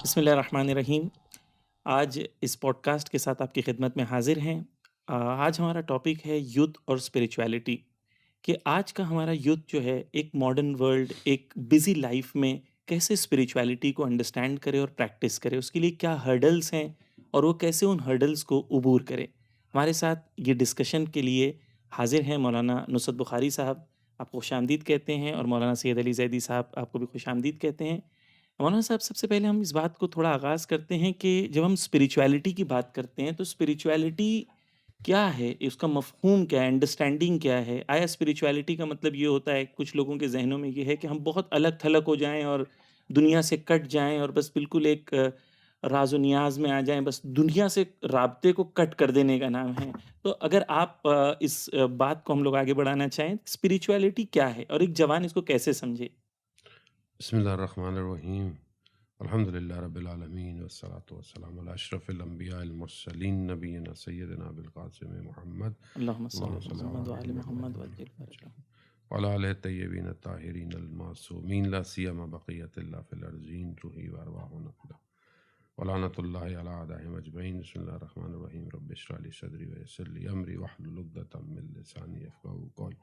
بسم اللہ الرحمن الرحیم۔ آج اس پوڈ کاسٹ کے ساتھ آپ کی خدمت میں حاضر ہیں۔ آج ہمارا ٹاپک ہے یوتھ اور اسپریچویلٹی، کہ آج کا ہمارا یوتھ جو ہے ایک ماڈرن ورلڈ، ایک بزی لائف میں کیسے اسپریچویلٹی کو انڈرسٹینڈ کرے اور پریکٹس کرے، اس کے لیے کیا ہرڈلس ہیں اور وہ کیسے ان ہرڈلس کو عبور کرے۔ ہمارے ساتھ یہ ڈسکشن کے لیے حاضر ہیں مولانا نصرت بخاری صاحب، آپ کو خوش آمدید کہتے ہیں، اور مولانا سید علی زیدی صاحب، آپ کو بھی خوش آمدید کہتے ہیں۔ مولانا صاحب، سب سے پہلے ہم اس بات کو تھوڑا آغاز کرتے ہیں کہ جب ہم اسپریچویلٹی کی بات کرتے ہیں تو اسپریچویلٹی کیا ہے، اس کا مفہوم کیا ہے، انڈرسٹینڈنگ کیا ہے؟ آیا اسپریچویلٹی کا مطلب یہ ہوتا ہے، کچھ لوگوں کے ذہنوں میں یہ ہے کہ ہم بہت الگ تھلگ ہو جائیں اور دنیا سے کٹ جائیں اور بس بالکل ایک راز و نیاز میں آ جائیں، بس دنیا سے رابطے کو کٹ کر دینے کا نام ہے۔ تو اگر آپ اس بات کو ہم لوگ آگے بڑھانا چاہیں، اسپریچویلٹی کیا ہے اور ایک جوان اس کو کیسے سمجھے؟ بسم اللہ الرحمن الرحیم، الحمد للہ رب العالمین والصلاة والسلام علی اشرف الانبیاء المرسلین نبینا سیدنا بالقاسم محمد اللہم صلی اللہم علی صلی محمد علی وعلی محمد محمد وعجل فرجہ۔ وعلی آلہ الطیبین الطاہرین المعصومین لا سیما بقیت اللہ فی الارضین روحی وارواح نقلا ولعنۃ اللہ علی اعدائہم اجمعین۔ بسم اللہ الرحمن الرحیم، رب اشرح لی صدری ویسر لی امری واحلل عقدۃ من لسانی یفقہوا قولی۔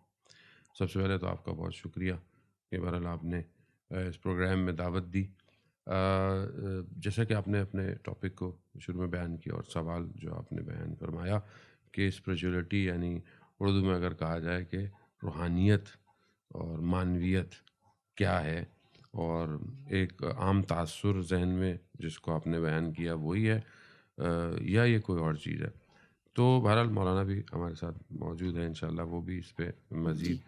سب سے پہلے تو آپ کا بہت شکریہ کہ بہرحال آپ نے اس پروگرام میں دعوت دی۔ جیسا کہ آپ نے اپنے ٹاپک کو شروع میں بیان کیا اور سوال جو آپ نے بیان فرمایا کہ اسپریچولیٹی یعنی اردو میں اگر کہا جائے کہ روحانیت اور معنویت کیا ہے، اور ایک عام تاثر ذہن میں جس کو آپ نے بیان کیا وہی ہے یا یہ کوئی اور چیز ہے، تو بہرحال مولانا بھی ہمارے ساتھ موجود ہیں، انشاءاللہ وہ بھی اس پہ جی مزید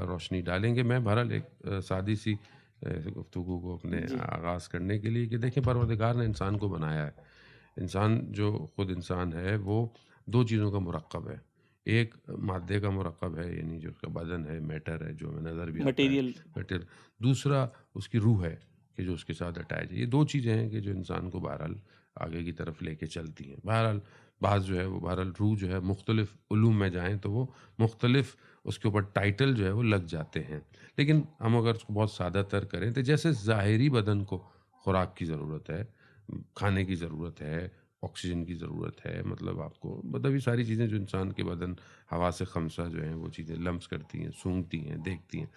روشنی ڈالیں گے۔ میں بہرحال ایک سادی سی گفتگو کو اپنے جی آغاز کرنے کے لیے کہ دیکھیں، پروردگار نے انسان کو بنایا ہے۔ انسان جو خود انسان ہے وہ دو چیزوں کا مرکب ہے۔ ایک مادے کا مرکب ہے، یعنی جو اس کا بدن ہے، میٹر ہے، جو ہمیں نظر بھی آتا ہے، مٹیریل۔ میٹر۔ دوسرا اس کی روح ہے کہ جو اس کے ساتھ اٹیچ ہے۔ یہ دو چیزیں ہیں کہ جو انسان کو بہرحال آگے کی طرف لے کے چلتی ہیں۔ بہرحال بعض جو ہے وہ بہرحال روح جو ہے مختلف علوم میں جائیں تو وہ مختلف اس کے اوپر ٹائٹل جو ہے وہ لگ جاتے ہیں، لیکن ہم اگر اس کو بہت سادہ تر کریں تو جیسے ظاہری بدن کو خوراک کی ضرورت ہے، کھانے کی ضرورت ہے، آکسیجن کی ضرورت ہے، مطلب آپ کو مطلب یہ ساری چیزیں جو انسان کے بدن ہوا سے خمسہ جو ہیں وہ چیزیں لمس کرتی ہیں، سونگھتی ہیں، دیکھتی ہیں،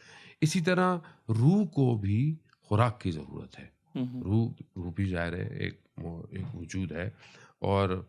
اسی طرح روح کو بھی خوراک کی ضرورت ہے۔ ہوں روح بھی ظاہر ہے ایک وجود ہے، اور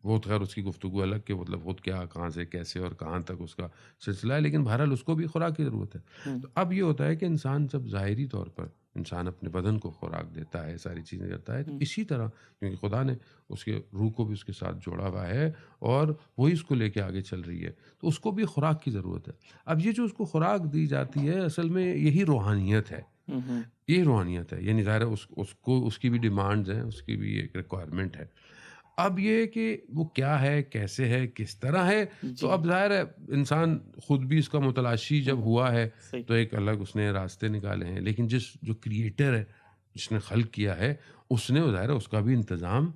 وہ تو خیر اس کی گفتگو الگ کہ مطلب خود کیا، کہاں سے کیسے اور کہاں تک اس کا سلسلہ ہے، لیکن بہرحال اس کو بھی خوراک کی ضرورت ہے۔ ہوں تو اب یہ ہوتا ہے کہ انسان جب ظاہری طور پر انسان اپنے بدن کو خوراک دیتا ہے، ساری چیزیں کرتا ہے، تو ہوں اسی طرح کیونکہ خدا نے اس کے روح کو بھی اس کے ساتھ جوڑا ہوا ہے اور وہی اس کو لے کے آگے چل رہی ہے، تو اس کو بھی خوراک کی ضرورت ہے۔ اب یہ جو اس کو خوراک دی جاتی ہے اصل میں یہی روحانیت ہے، ہوں یہ روحانیت ہے، یعنی ظاہر ہے اس کو اس کی بھی ڈیمانڈز ہیں، اس کی بھی ایک ریکوائرمنٹ ہے۔ اب یہ کہ وہ کیا ہے، کیسے ہے، کس طرح ہے، تو جی اب ظاہر ہے انسان خود بھی اس کا متلاشی جب ہوں ہوا ہے صحیح۔ تو ایک الگ اس نے راستے نکالے ہیں، لیکن جو کریٹر ہے، جس نے خلق کیا ہے، اس نے ظاہر ہے اس کا بھی انتظام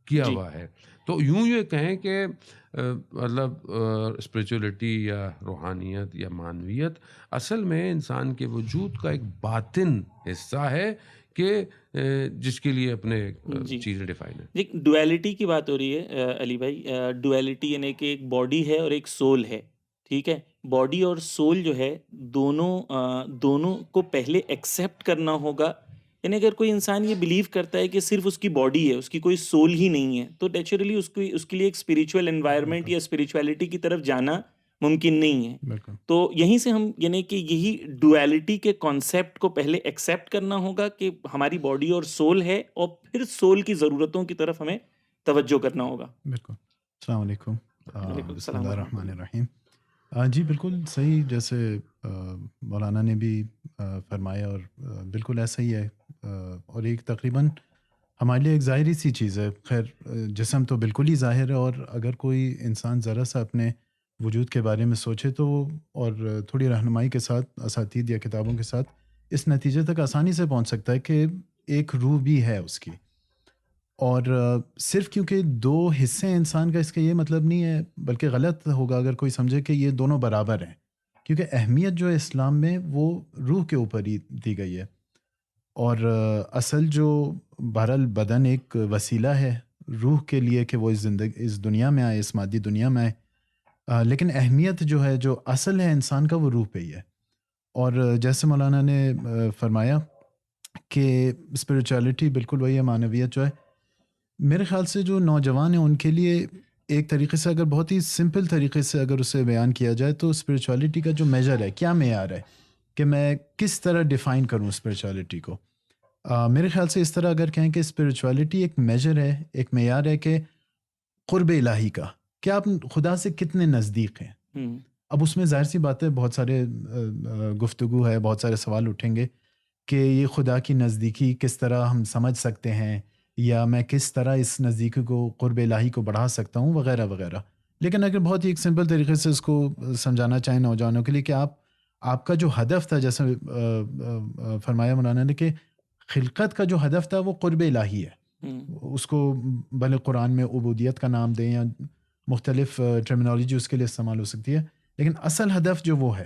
کیا جی ہوا ہے۔ تو یوں یہ کہیں کہ مطلب اسپریچولیٹی یا روحانیت یا معنویت اصل میں انسان کے وجود کا ایک باطن حصہ ہے کہ جس کے لیے اپنے جی چیزیں ڈیفائن ہیں۔ جی، ڈویلٹی کی بات ہو رہی ہے علی بھائی۔ ڈویلٹی یعنی کہ ایک باڈی ہے اور ایک سول ہے، ٹھیک ہے؟ باڈی اور سول جو ہے دونوں کو پہلے ایکسیپٹ کرنا ہوگا۔ یعنی اگر کوئی انسان یہ بلیو کرتا ہے کہ صرف اس کی باڈی ہے، اس کی کوئی سول ہی نہیں ہے، تو نیچرلی اس کے لیے ایک اسپریچول انوائرمنٹ بالکل، یا اسپریچولیٹی کی طرف جانا ممکن نہیں ہے۔ بالکل، تو یہیں سے ہم یعنی کہ یہی ڈویلٹی کے کانسیپٹ کو پہلے ایکسیپٹ کرنا ہوگا کہ ہماری باڈی اور سول ہے، اور پھر سول کی ضرورتوں کی طرف ہمیں توجہ کرنا ہوگا۔ بالکل۔ السلام علیکم۔ وعلیکم بسم السلام اللہ ورحمۃ الرحمن اللہ۔ الرحیم۔ جی بالکل صحیح، جیسے مولانا نے بھی فرمایا، اور بالکل ایسا ہی ہے، اور ایک تقریباً ہمارے لیے ایک ظاہری سی چیز ہے۔ خیر، جسم تو بالکل ہی ظاہر ہے، اور اگر کوئی انسان ذرا سا اپنے وجود کے بارے میں سوچے تو، اور تھوڑی رہنمائی کے ساتھ اساتید یا کتابوں کے ساتھ اس نتیجے تک آسانی سے پہنچ سکتا ہے کہ ایک روح بھی ہے اس کی۔ اور صرف کیونکہ دو حصے ہیں انسان کا، اس کا یہ مطلب نہیں ہے، بلکہ غلط ہوگا اگر کوئی سمجھے کہ یہ دونوں برابر ہیں، کیونکہ اہمیت جو ہے اسلام میں وہ روح کے اوپر ہی دی گئی ہے۔ اور اصل جو بہرحال بدن ایک وسیلہ ہے روح کے لیے کہ وہ اس دنیا میں آئے، اس مادی دنیا میں آئے، لیکن اہمیت جو ہے، جو اصل ہے انسان کا، وہ روح پہ ہی ہے۔ اور جیسے مولانا نے فرمایا کہ اسپریچولیٹی بالکل وہی ہے، معنویت جو ہے، میرے خیال سے جو نوجوان ہیں ان کے لیے ایک طریقے سے، اگر بہت ہی سمپل طریقے سے اگر اسے بیان کیا جائے، تو اسپریچولیٹی کا جو میجر ہے، کیا معیار ہے کہ میں کس طرح ڈیفائن کروں اسپریچولیٹی کو، میرے خیال سے اس طرح اگر کہیں کہ اسپریچولیٹی ایک میجر ہے، ایک معیار ہے کہ قرب الہی کا، کہ آپ خدا سے کتنے نزدیک ہیں۔ اب اس میں ظاہر سی بات ہے، بہت سارے گفتگو ہے، بہت سارے سوال اٹھیں گے کہ یہ خدا کی نزدیکی کس طرح ہم سمجھ سکتے ہیں، یا میں کس طرح اس نزدیکی کو، قرب الہی کو بڑھا سکتا ہوں، وغیرہ وغیرہ۔ لیکن اگر بہت ہی ایک سمپل طریقے سے اس کو سمجھانا چاہیں نوجوانوں کے لیے، کہ آپ کا جو ہدف تھا، جیسے فرمایا مولانا نے کہ خلقت کا جو ہدف تھا وہ قرب الہی ہے، اس کو بھلے قرآن میں عبودیت کا نام دیں یا مختلف ٹرمینالوجی اس کے لیے استعمال ہو سکتی ہے، لیکن اصل ہدف جو وہ ہے۔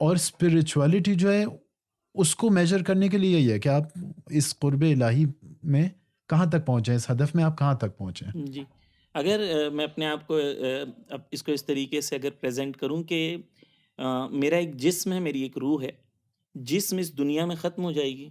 اور اسپریچولیٹی جو ہے اس کو میجر کرنے کے لیے یہی ہے کہ آپ اس قرب الہی میں کہاں تک پہنچے، اس ہدف میں آپ کہاں تک پہنچے۔ جی، اگر میں اپنے آپ کو اب اس کو اس طریقے سے اگر پریزنٹ کروں کہ میرا ایک جسم ہے، میری ایک روح ہے، جسم اس دنیا میں ختم ہو جائے گی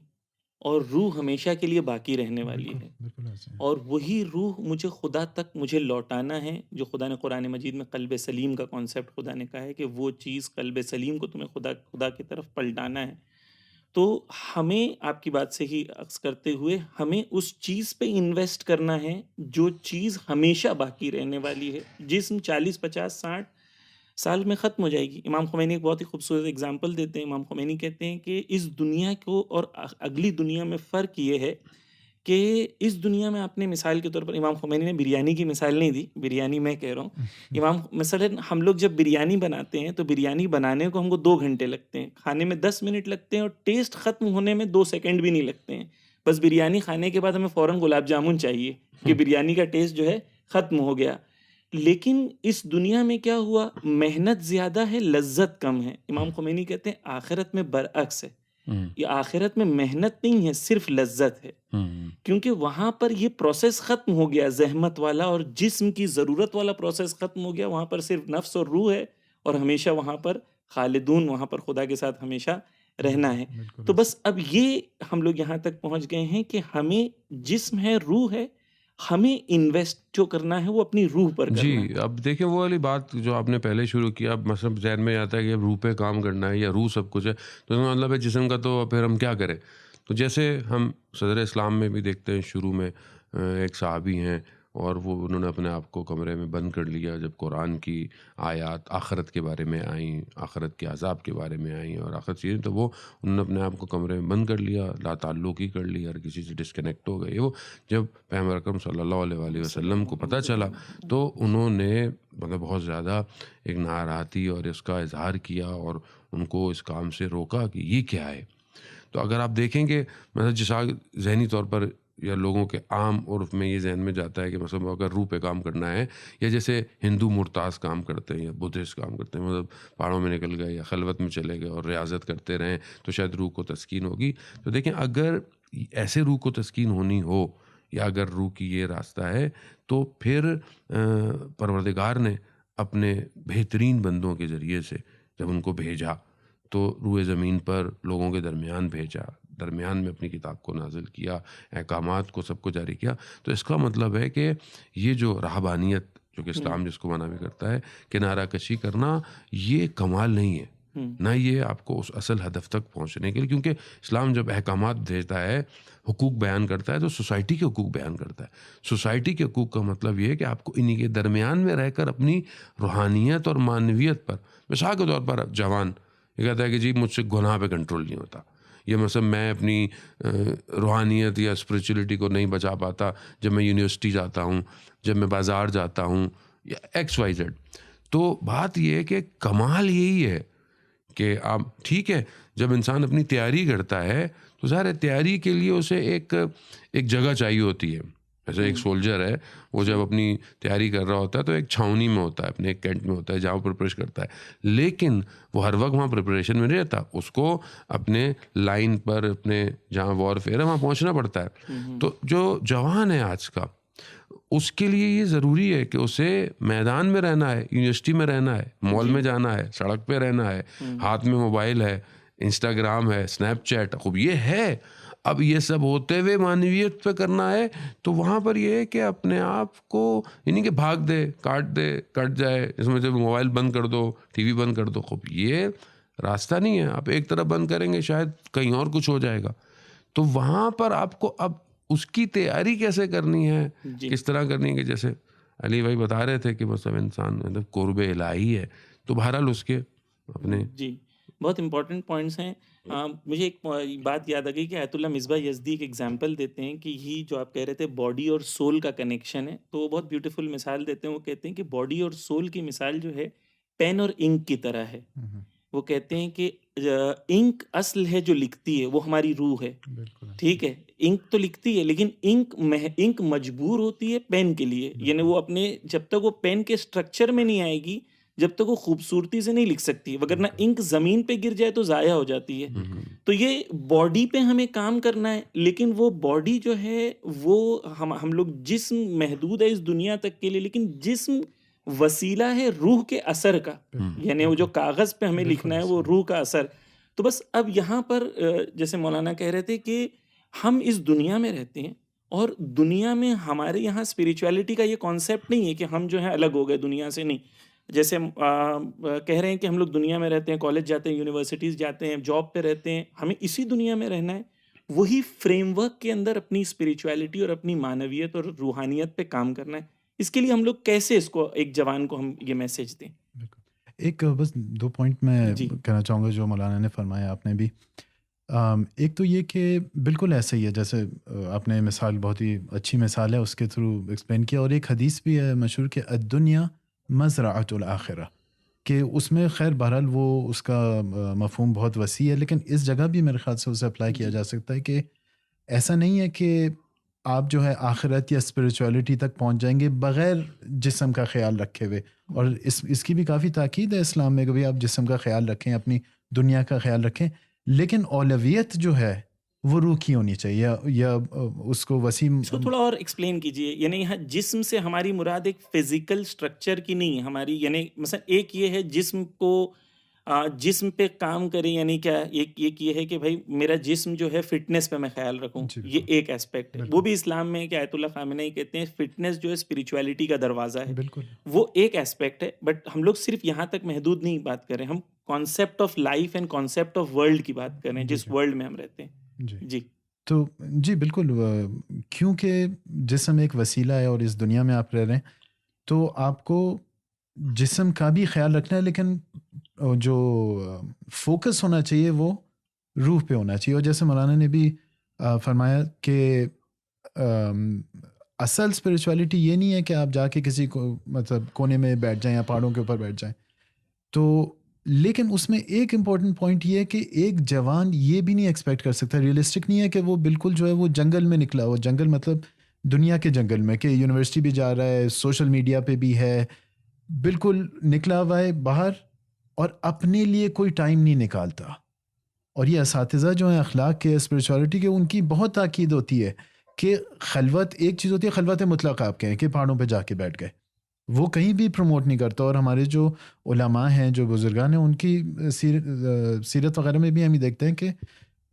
اور روح ہمیشہ کے لیے باقی رہنے والی ہے، بالکل ایسے اور وہی روح مجھے خدا تک مجھے لوٹانا ہے، جو خدا نے قرآن مجید میں قلب سلیم کا کانسیپٹ خدا نے کہا ہے کہ وہ چیز قلب سلیم کو تمہیں خدا کی طرف پلٹانا ہے۔ تو ہمیں آپ کی بات سے ہی عکس کرتے ہوئے ہمیں اس چیز پہ انویسٹ کرنا ہے جو چیز ہمیشہ باقی رہنے والی ہے۔ جسم 40 50 60 سال میں ختم ہو جائے گی۔ امام خمینی ایک بہت ہی خوبصورت اگزامپل دیتے ہیں۔ امام خمینی کہتے ہیں کہ اس دنیا کو اور اگلی دنیا میں فرق یہ ہے کہ اس دنیا میں آپ نے مثال کے طور پر، امام خمینی نے بریانی کی مثال نہیں دی، بریانی میں کہہ رہا ہوں، مثلاً ہم لوگ جب بریانی بناتے ہیں تو بریانی بنانے کو ہم کو 2 گھنٹے لگتے ہیں، کھانے میں 10 منٹ لگتے ہیں، اور ٹیسٹ ختم ہونے میں 2 سیکنڈ بھی نہیں لگتے ہیں۔ بس بریانی کھانے کے بعد ہمیں فوراً گلاب جامن چاہیے کہ بریانی کا ٹیسٹ جو ہے ختم ہو گیا۔ لیکن اس دنیا میں کیا ہوا، محنت زیادہ ہے، لذت کم ہے۔ امام خمینی کہتے ہیں آخرت میں برعکس ہے، یہ آخرت میں محنت نہیں ہے، صرف لذت ہے، کیونکہ وہاں پر یہ پروسیس ختم ہو گیا، زحمت والا اور جسم کی ضرورت والا پروسیس ختم ہو گیا۔ وہاں پر صرف نفس اور روح ہے، اور ہمیشہ وہاں پر خالدون، وہاں پر خدا کے ساتھ ہمیشہ رہنا ہے۔ تو بس اب یہ ہم لوگ یہاں تک پہنچ گئے ہیں کہ ہمیں جسم ہے، روح ہے، ہمیں انویسٹ جو کرنا ہے وہ اپنی روح پر کرنا ہے۔ جی، اب دیکھیں وہ والی بات جو آپ نے پہلے شروع کیا، اب مثلا ذہن میں آتا ہے کہ اب روح پہ کام کرنا ہے یا روح سب کچھ ہے، تو اس کا مطلب ہے جسم کا تو پھر ہم کیا کریں؟ تو جیسے ہم صدر اسلام میں بھی دیکھتے ہیں، شروع میں ایک صحابی ہیں، اور انہوں نے اپنے آپ کو کمرے میں بند کر لیا جب قرآن کی آیات آخرت کے بارے میں آئیں، آخرت کے عذاب کے بارے میں آئیں اور آخرت چیزیں، تو انہوں نے اپنے آپ کو کمرے میں بند کر لیا، لا تعلقی کر لی، اور کسی سے ڈسکنیکٹ ہو گئے۔ وہ جب پیغمبر اکرم صلی اللہ علیہ وآلہ وسلم کو پتہ چلا تو انہوں نے بہت زیادہ ایک ناراحتی اور اس کا اظہار کیا، اور ان کو اس کام سے روکا کہ یہ کیا ہے۔ تو اگر آپ دیکھیں کہ مثلا جس ذہنی طور پر یا لوگوں کے عام عرف میں یہ ذہن میں جاتا ہے کہ مثلا اگر روح پہ کام کرنا ہے، یا جیسے ہندو مرتاز کام کرتے ہیں یا بدھسٹ کام کرتے ہیں، مطلب پہاڑوں میں نکل گئے یا خلوت میں چلے گئے اور ریاضت کرتے رہیں تو شاید روح کو تسکین ہوگی۔ تو دیکھیں اگر ایسے روح کو تسکین ہونی ہو، یا اگر روح کی یہ راستہ ہے، تو پھر پروردگار نے اپنے بہترین بندوں کے ذریعے سے جب ان کو بھیجا تو روح زمین پر لوگوں کے درمیان بھیجا، درمیان میں اپنی کتاب کو نازل کیا، احکامات کو سب کو جاری کیا۔ تو اس کا مطلب ہے کہ یہ جو رہبانیت، جو کہ اسلام جس کو منع بھی کرتا ہے، کنارہ کشی کرنا، یہ کمال نہیں ہے، نہ یہ آپ کو اس اصل ہدف تک پہنچنے کے لیے، کیونکہ اسلام جب احکامات بھیجتا ہے، حقوق بیان کرتا ہے، تو سوسائٹی کے حقوق بیان کرتا ہے۔ سوسائٹی کے حقوق کا مطلب یہ ہے کہ آپ کو انہی کے درمیان میں رہ کر اپنی روحانیت اور معنویت پر، مثال کے طور پر جوان یہ کہتا ہے کہ جی مجھ سے گناہ پہ کنٹرول نہیں ہوتا، یہ مثلا میں اپنی روحانیت یا اسپریچولیٹی کو نہیں بچا پاتا جب میں یونیورسٹی جاتا ہوں، جب میں بازار جاتا ہوں، یا ایکس وائی زیڈ۔ تو بات یہ ہے کہ کمال یہی ہے کہ آپ ٹھیک ہے، جب انسان اپنی تیاری کرتا ہے تو ظاہر ہے تیاری کے لیے اسے ایک جگہ چاہیے ہوتی ہے، جیسے ایک سولجر ہے وہ جب اپنی تیاری کر رہا ہوتا ہے تو ایک چھاؤنی میں ہوتا ہے، اپنے ایک کینٹ میں ہوتا ہے جہاں پریپریشن کرتا ہے، لیکن وہ ہر وقت وہاں پریپریشن میں نہیں رہتا، اس کو اپنے لائن پر، اپنے جہاں وار فیئر ہے وہاں پہنچنا پڑتا ہے. تو جو جوان ہے آج کا، اس کے لیے یہ ضروری ہے کہ اسے میدان میں رہنا ہے، یونیورسٹی میں رہنا ہے، مال میں جانا ہے، سڑک پہ رہنا ہے، ہاتھ میں موبائل ہے، انسٹاگرام ہے، اسنیپ چیٹ، خوب یہ ہے. اب یہ سب ہوتے ہوئے معنویت پہ کرنا ہے تو وہاں پر یہ ہے کہ اپنے آپ کو یعنی کہ بھاگ دے، کٹ جائے، اس میں سے موبائل بند کر دو، ٹی وی بند کر دو. خوب یہ راستہ نہیں ہے. آپ ایک طرف بند کریں گے شاید کہیں اور کچھ ہو جائے گا. تو وہاں پر آپ کو اب اس کی تیاری کیسے کرنی ہے، کس طرح کرنی ہے، کہ جیسے علی بھائی بتا رہے تھے کہ مطلب انسان مطلب قرب الہی ہے، تو بہرحال اس کے اپنے جی بہت امپورٹنٹ پوائنٹس ہیں. مجھے ایک بات یاد آ گئی کہ آیت اللہ مصباح یزدی ایک ایگزامپل دیتے ہیں کہ یہ جو آپ کہہ رہے تھے باڈی اور سول کا کنیکشن ہے، تو وہ بہت بیوٹیفل مثال دیتے ہیں. وہ کہتے ہیں کہ باڈی اور سول کی مثال جو ہے پین اور انک کی طرح ہے. وہ کہتے ہیں کہ انک اصل ہے جو لکھتی ہے، وہ ہماری روح ہے. بالکل ٹھیک ہے، انک تو لکھتی ہے لیکن انک مجبور ہوتی ہے پین کے لیے. یعنی وہ اپنے جب تک وہ پین کے سٹرکچر میں نہیں آئے گی، جب تک وہ خوبصورتی سے نہیں لکھ سکتی، وگرنہ انک زمین پہ گر جائے تو ضائع ہو جاتی ہے. تو یہ باڈی پہ ہمیں کام کرنا ہے، لیکن وہ باڈی جو ہے وہ ہم لوگ جسم محدود ہے اس دنیا تک کے لیے، لیکن جسم وسیلہ ہے روح کے اثر کا. یعنی وہ جو کاغذ پہ ہمیں لکھنا ہے وہ روح کا اثر. تو بس اب یہاں پر جیسے مولانا کہہ رہے تھے کہ ہم اس دنیا میں رہتے ہیں، اور دنیا میں ہمارے یہاں اسپریچویلٹی کا یہ کانسیپٹ نہیں ہے کہ ہم جو ہے الگ ہو گئے دنیا سے. نہیں، جیسے کہہ رہے ہیں کہ ہم لوگ دنیا میں رہتے ہیں، کالج جاتے ہیں، یونیورسٹیز جاتے ہیں، جاب پہ رہتے ہیں، ہمیں اسی دنیا میں رہنا ہے. وہی فریم ورک کے اندر اپنی اسپریچویلٹی اور اپنی معنویت اور روحانیت پہ کام کرنا ہے. اس کے لیے ہم لوگ کیسے اس کو ایک جوان کو ہم یہ میسج دیں؟ ایک بس 2 پوائنٹ میں کہنا چاہوں گا جو مولانا نے فرمایا، آپ نے بھی. ایک تو یہ کہ بالکل ایسا ہی ہے جیسے آپ نے مثال، بہت ہی اچھی مثال ہے، اس کے تھرو ایکسپلین کیا. اور ایک حدیث بھی ہے مشہور کہ الدنیا مزرعۃ الآخرہ، کہ اس میں خیر بہرحال وہ اس کا مفہوم بہت وسیع ہے، لیکن اس جگہ بھی میرے خیال سے اسے اپلائی کیا جا سکتا ہے کہ ایسا نہیں ہے کہ آپ جو ہے آخرت یا اسپریچویلٹی تک پہنچ جائیں گے بغیر جسم کا خیال رکھے ہوئے. اور اس کی بھی کافی تاکید ہے اسلام میں کہ بھئی آپ جسم کا خیال رکھیں، اپنی دنیا کا خیال رکھیں، لیکن اولویت جو ہے وہ روح کی ہونی چاہیے. یا اس کو وسیع اس کو تھوڑا اور ایکسپلین کیجئے. یعنی یہاں جسم سے ہماری مراد ایک فزیکل سٹرکچر کی نہیں ہے ہماری، یعنی مثلا ایک یہ ہے جسم کو جسم پہ کام کریں، یعنی کیا ایک یہ ہے کہ بھائی میرا جسم جو ہے فٹنس پہ میں خیال رکھوں، یہ ایک ایسپیکٹ ہے. وہ بھی اسلام میں ہے کہ آیت اللہ خامنہئی کہتے ہیں فٹنس جو ہے اسپریچویلٹی کا دروازہ ہے. وہ ایک ایسپیکٹ ہے، بٹ ہم لوگ صرف یہاں تک محدود نہیں بات کر رہے ہیں، ہم concept of life and concept of world کی بات کر رہے ہیں، جس ورلڈ میں ہم رہتے ہیں. جی تو جی بالکل، کیونکہ جسم ایک وسیلہ ہے اور اس دنیا میں آپ رہ رہے ہیں، تو آپ کو جسم کا بھی خیال رکھنا ہے، لیکن جو فوکس ہونا چاہیے وہ روح پہ ہونا چاہیے. اور جیسے مولانا نے بھی فرمایا کہ اصل اسپریچویلٹی یہ نہیں ہے کہ آپ جا کے کسی کو مطلب کونے میں بیٹھ جائیں یا پہاڑوں کے اوپر بیٹھ جائیں. تو لیکن اس میں ایک امپورٹنٹ پوائنٹ یہ ہے کہ ایک جوان یہ بھی نہیں ایکسپیکٹ کر سکتا، ریئلسٹک نہیں ہے کہ وہ بالکل جو ہے وہ جنگل میں نکلا ہو. جنگل مطلب دنیا کے جنگل میں، کہ یونیورسٹی بھی جا رہا ہے، سوشل میڈیا پہ بھی ہے، بالکل نکلا ہوا ہے باہر، اور اپنے لیے کوئی ٹائم نہیں نکالتا. اور یہ اساتذہ جو ہیں اخلاق کے، اسپریچولیٹی کے، ان کی بہت تاکید ہوتی ہے کہ خلوت ایک چیز ہوتی ہے، خلوت مطلق آپ کہیں کہ پہاڑوں پہ جا کے بیٹھ گئے، وہ کہیں بھی پروموٹ نہیں کرتا. اور ہمارے جو علماء ہیں، جو بزرگان ہیں، ان کی سیرت وغیرہ میں بھی ہم یہ دیکھتے ہیں کہ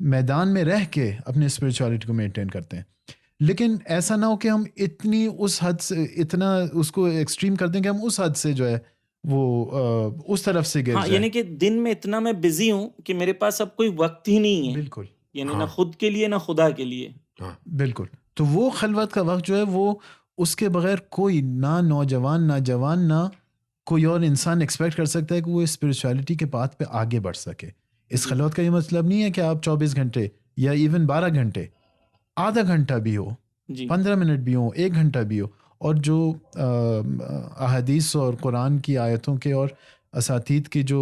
میدان میں رہ کے اپنے اسپریچولیٹی کو مینٹین کرتے ہیں. لیکن ایسا نہ ہو کہ ہم اتنی اس حد سے اتنا اس کو ایکسٹریم کر دیں کہ ہم اس حد سے جو ہے وہ اس طرف سے گر جائیں. یعنی کہ دن میں اتنا میں بزی ہوں کہ میرے پاس اب کوئی وقت ہی نہیں ہے. بالکل، یعنی نہ خود کے لیے نہ خدا کے لیے. بالکل. تو وہ خلوت کا وقت جو ہے وہ اس کے بغیر کوئی نہ نوجوان، نہ جوان، نہ کوئی اور انسان ایکسپیکٹ کر سکتا ہے کہ وہ اسپریچویلٹی کے پاتھ پہ آگے بڑھ سکے. اس خلوت کا یہ مطلب نہیں ہے کہ آپ 24 گھنٹے یا ایون 12 گھنٹے، آدھا گھنٹہ بھی ہو، 15 منٹ بھی ہو، 1 گھنٹہ بھی ہو. اور جو احادیث اور قرآن کی آیتوں کے اور اساتید کی جو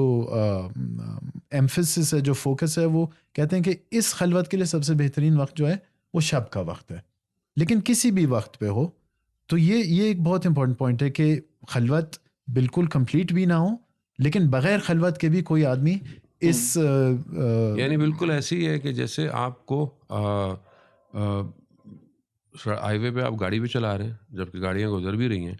ایمفیسس ہے، جو فوکس ہے، وہ کہتے ہیں کہ اس خلوت کے لیے سب سے بہترین وقت جو ہے وہ شب کا وقت ہے. لیکن کسی بھی وقت پہ ہو. تو یہ ایک بہت امپورٹنٹ پوائنٹ ہے کہ خلوت بالکل کمپلیٹ بھی نہ ہو، لیکن بغیر خلوت کے بھی کوئی آدمی اس یعنی بالکل ایسی ہے کہ جیسے آپ کو ہائی وے پہ آپ گاڑی بھی چلا رہے ہیں جبکہ گاڑیاں گزر بھی رہی ہیں،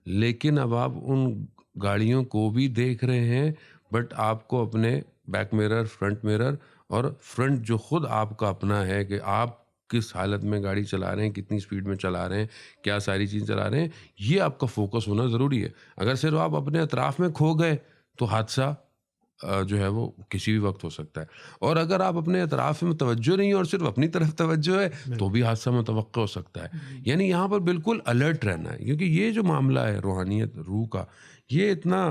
لیکن اب آپ ان گاڑیوں کو بھی دیکھ رہے ہیں، بٹ آپ کو اپنے بیک میرر، فرنٹ میرر اور فرنٹ جو خود آپ کا اپنا ہے کہ آپ کس حالت میں گاڑی چلا رہے ہیں، کتنی سپیڈ میں چلا رہے ہیں، کیا ساری چیز چلا رہے ہیں، یہ آپ کا فوکس ہونا ضروری ہے. اگر صرف آپ اپنے اطراف میں کھو گئے تو حادثہ جو ہے وہ کسی بھی وقت ہو سکتا ہے. اور اگر آپ اپنے اطراف میں توجہ نہیں اور صرف اپنی طرف توجہ ہے تو بھی حادثہ متوقع ہو سکتا ہے. یعنی یہاں پر بالکل الرٹ رہنا ہے، کیونکہ یہ جو معاملہ ہے روحانیت، روح کا، یہ اتنا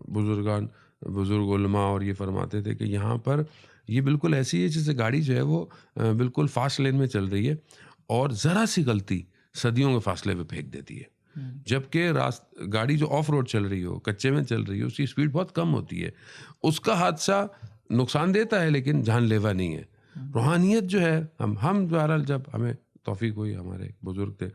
بزرگ علماء اور یہ فرماتے تھے کہ یہاں پر یہ بالکل ایسی ہے جیسے گاڑی جو ہے وہ بالکل فاسٹ لین میں چل رہی ہے اور ذرا سی غلطی صدیوں کے فاصلے پہ پھینک دیتی ہے. جبکہ گاڑی جو آف روڈ چل رہی ہو، کچے میں چل رہی ہو، اس کی سپیڈ بہت کم ہوتی ہے، اس کا حادثہ نقصان دیتا ہے لیکن جان لیوا نہیں ہے. روحانیت جو ہے ہم بہرحال جب ہمیں توفیق ہوئی، ہمارے بزرگ تھے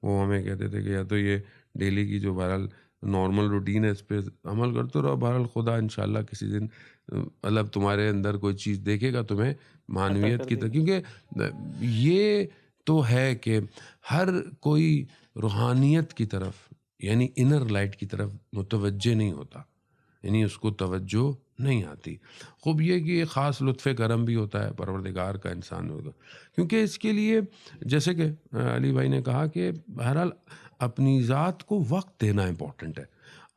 وہ ہمیں کہتے تھے کہ یا تو یہ ڈیلی کی جو بہرحال نارمل روٹین ہے اس پہ عمل کرتے رہو، بہرحال خدا انشاءاللہ کسی دن مطلب تمہارے اندر کوئی چیز دیکھے گا تمہیں معنویت کی طرح، کیونکہ یہ تو ہے کہ ہر کوئی روحانیت کی طرف یعنی انر لائٹ کی طرف متوجہ نہیں ہوتا، یعنی اس کو توجہ نہیں آتی. خوب یہ کہ یہ خاص لطف کرم بھی ہوتا ہے پروردگار کا انسان ہوگا، کیونکہ اس کے لیے جیسے کہ علی بھائی نے کہا کہ بہرحال اپنی ذات کو وقت دینا امپورٹنٹ ہے.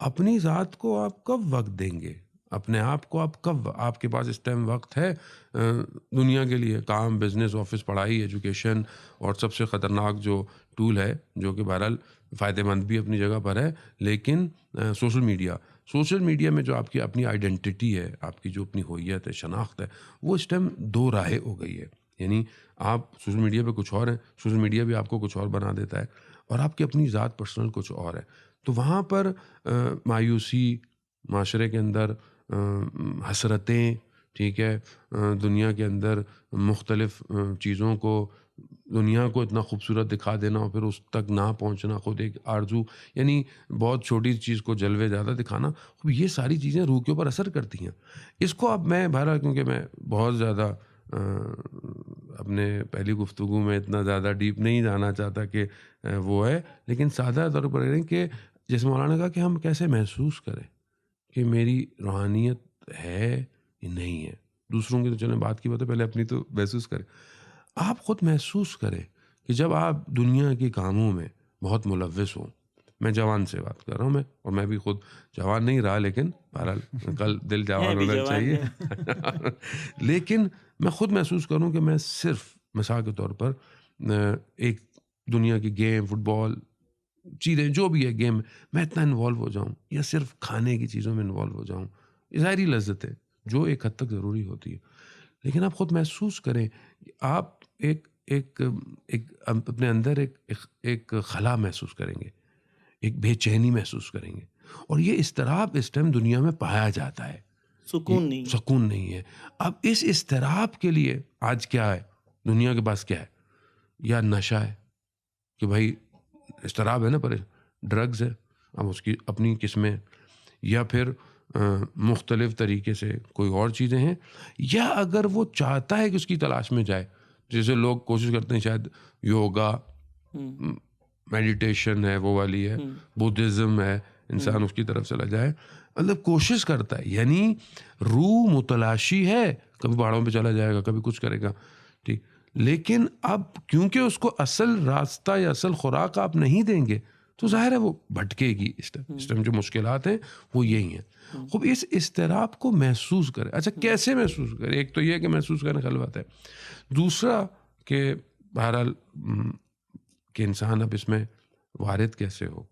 اپنی ذات کو آپ کب وقت دیں گے؟ اپنے آپ کو آپ کب، آپ کے پاس اس ٹائم وقت ہے دنیا کے لیے، کام، بزنس، آفس، پڑھائی، ایجوکیشن، اور سب سے خطرناک جو ٹول ہے جو کہ بہرحال فائدہ مند بھی اپنی جگہ پر ہے لیکن سوشل میڈیا میں جو آپ کی اپنی آئیڈینٹی ہے، آپ کی جو اپنی ہوئیت ہے، شناخت ہے، وہ اس ٹائم دو راہیں ہو گئی ہے. یعنی آپ سوشل میڈیا پہ کچھ اور ہیں، سوشل میڈیا بھی آپ کو کچھ اور بنا دیتا ہے، اور آپ کی اپنی ذات پرسنل کچھ اور ہے. تو وہاں پر مایوسی، معاشرے کے اندر حسرتیں، ٹھیک ہے، دنیا کے اندر مختلف چیزوں کو، دنیا کو اتنا خوبصورت دکھا دینا اور پھر اس تک نہ پہنچنا، خود ایک آرزو، یعنی بہت چھوٹی چیز کو جلوے زیادہ دکھانا، یہ ساری چیزیں روح کے اوپر اثر کرتی ہیں. اس کو اب میں بہرحال کیونکہ میں بہت زیادہ اپنے پہلی گفتگو میں اتنا زیادہ ڈیپ نہیں جانا چاہتا کہ وہ ہے، لیکن سادہ طور پر کہ جیسے مولانا نے کہا کہ ہم کیسے محسوس کریں کہ میری روحانیت ہے یا نہیں ہے. دوسروں کی تو چلیں بات کی بات ہے، پہلے اپنی تو محسوس کریں. آپ خود محسوس کریں کہ جب آپ دنیا کے کاموں میں بہت ملوث ہوں، میں جوان سے بات کر رہا ہوں، اور میں بھی خود جوان نہیں رہا، لیکن بہرحال کل دل جوان ہونا چاہیے. لیکن میں خود محسوس کروں کہ میں صرف مثال کے طور پر ایک دنیا کی گیم، فٹ بال، چیزیں جو بھی ہے گیم میں اتنا انوالو ہو جاؤں، یا صرف کھانے کی چیزوں میں انوالو ہو جاؤں، یہ ظاہری لذت ہے جو ایک حد تک ضروری ہوتی ہے. لیکن آپ خود محسوس کریں کہ آپ ایک اپنے اندر ایک خلا محسوس کریں گے، ایک بے چینی محسوس کریں گے، اور یہ اضطراب اس ٹائم دنیا میں پایا جاتا ہے، سکون نہیں ہے. اب اس اضطراب کے لیے آج کیا ہے دنیا کے پاس؟ کیا ہے؟ یا نشہ ہے کہ بھائی اضطراب ہے نا، پر ڈرگز ہے، اب اس کی اپنی قسمیں، یا پھر مختلف طریقے سے کوئی اور چیزیں ہیں، یا اگر وہ چاہتا ہے کہ اس کی تلاش میں جائے، جیسے لوگ کوشش کرتے ہیں شاید یوگا، میڈیٹیشن ہے وہ والی ہے، بدھزم ہے، انسان اس کی طرف چلا جائے، مطلب کوشش کرتا ہے، یعنی روح متلاشی ہے، کبھی پہاڑوں پہ چلا جائے گا، کبھی کچھ کرے گا، ٹھیک. لیکن اب کیونکہ اس کو اصل راستہ یا اصل خوراک آپ نہیں دیں گے تو ظاہر ہے وہ بھٹکے گی. اس ٹائم جو مشکلات ہیں وہ یہی ہیں. خوب اس اضطراب کو محسوس کرے. اچھا کیسے محسوس کرے؟ ایک تو یہ کہ محسوس کرنے خلوت ہے، دوسرا کہ بہرحال کہ انسان اب اس میں وارد کیسے ہو،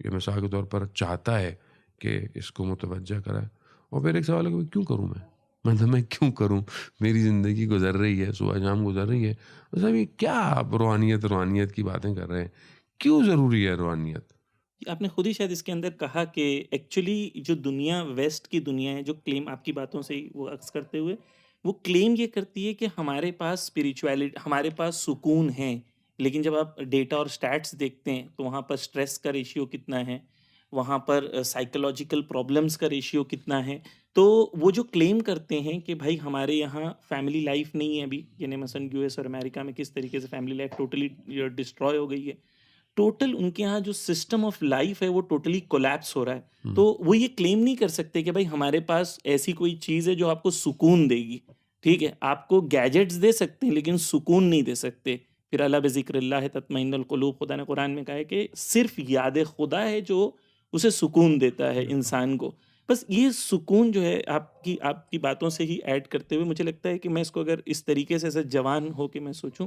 یہ مثال کے طور پر چاہتا ہے کہ اس کو متوجہ کرائے. اور پھر ایک سوال ہے کہ کیوں کروں میں کیوں کروں؟ میری زندگی گزر رہی ہے، صبح شام گزر رہی ہے، مطلب یہ کیا آپ روحانیت کی باتیں کر رہے ہیں؟ کیوں ضروری ہے روحانیت؟ آپ نے خود ہی شاید اس کے اندر کہا کہ ایکچولی جو دنیا ویسٹ کی دنیا ہے، جو کلیم آپ کی باتوں سے وہ عکس کرتے ہوئے وہ کلیم یہ کرتی ہے کہ ہمارے پاس اسپریچویلٹی، ہمارے پاس سکون ہے، لیکن جب آپ ڈیٹا اور اسٹیٹس دیکھتے ہیں تو وہاں پر اسٹریس کا ریشیو کتنا ہے، وہاں پر سائیکولوجیکل پرابلمس کا ریشیو کتنا ہے. تو وہ جو کلیم کرتے ہیں کہ بھائی ہمارے یہاں فیملی لائف نہیں ہے ابھی، یعنی مثلاً یو ایس اور امریکہ میں کس طریقے سے فیملی لائف ٹوٹلی ڈسٹروائے ہو گئی ہے، ٹوٹل ان کے یہاں جو سسٹم آف لائف ہے وہ ٹوٹلی کولیپس ہو رہا ہے. تو وہ یہ کلیم نہیں کر سکتے کہ بھائی ہمارے پاس ایسی کوئی چیز ہے جو آپ کو سکون دے گی. ٹھیک ہے، آپ کو گیجٹس دے سکتے ہیں لیکن سکون نہیں دے سکتے. پھر اللہ بذکر اللہ تطمئن القلوب، خدا نے قرآن میں کہا ہے کہ صرف یاد خدا ہے جو اسے سکون دیتا ہے انسان کو. بس یہ سکون جو ہے آپ کی باتوں سے ہی ایڈ کرتے ہوئے مجھے لگتا ہے کہ میں اس کو اگر اس طریقے سے ایسے جوان ہو کے میں سوچوں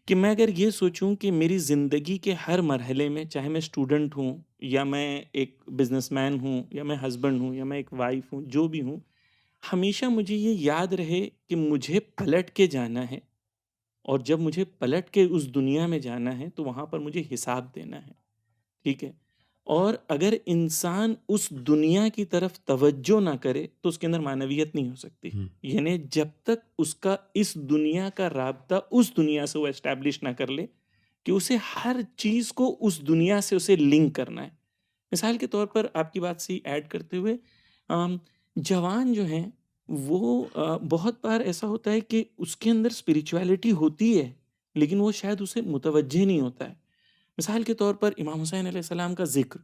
کہ میں اگر یہ سوچوں کہ میری زندگی کے ہر مرحلے میں، چاہے میں اسٹوڈنٹ ہوں یا میں ایک بزنس مین ہوں یا میں ہسبینڈ ہوں یا میں ایک وائف ہوں، جو بھی ہوں، ہمیشہ مجھے یہ یاد رہے کہ مجھے پلٹ کے جانا ہے، اور جب مجھے پلٹ کے اس دنیا میں جانا ہے تو وہاں پر مجھے حساب دینا ہے. ٹھیک ہے، اور اگر انسان اس دنیا کی طرف توجہ نہ کرے تو اس کے اندر معنویت نہیں ہو سکتی. یعنی جب تک اس کا اس دنیا کا رابطہ اس دنیا سے وہ اسٹیبلش نہ کر لے کہ اسے ہر چیز کو اس دنیا سے اسے لنک کرنا ہے. مثال کے طور پر آپ کی بات سے ایڈ کرتے ہوئے، جوان جو ہیں وہ بہت بار ایسا ہوتا ہے کہ اس کے اندر اسپریچویلٹی ہوتی ہے لیکن وہ شاید اسے متوجہ نہیں ہوتا ہے. مثال کے طور پر امام حسین علیہ السلام کا ذکر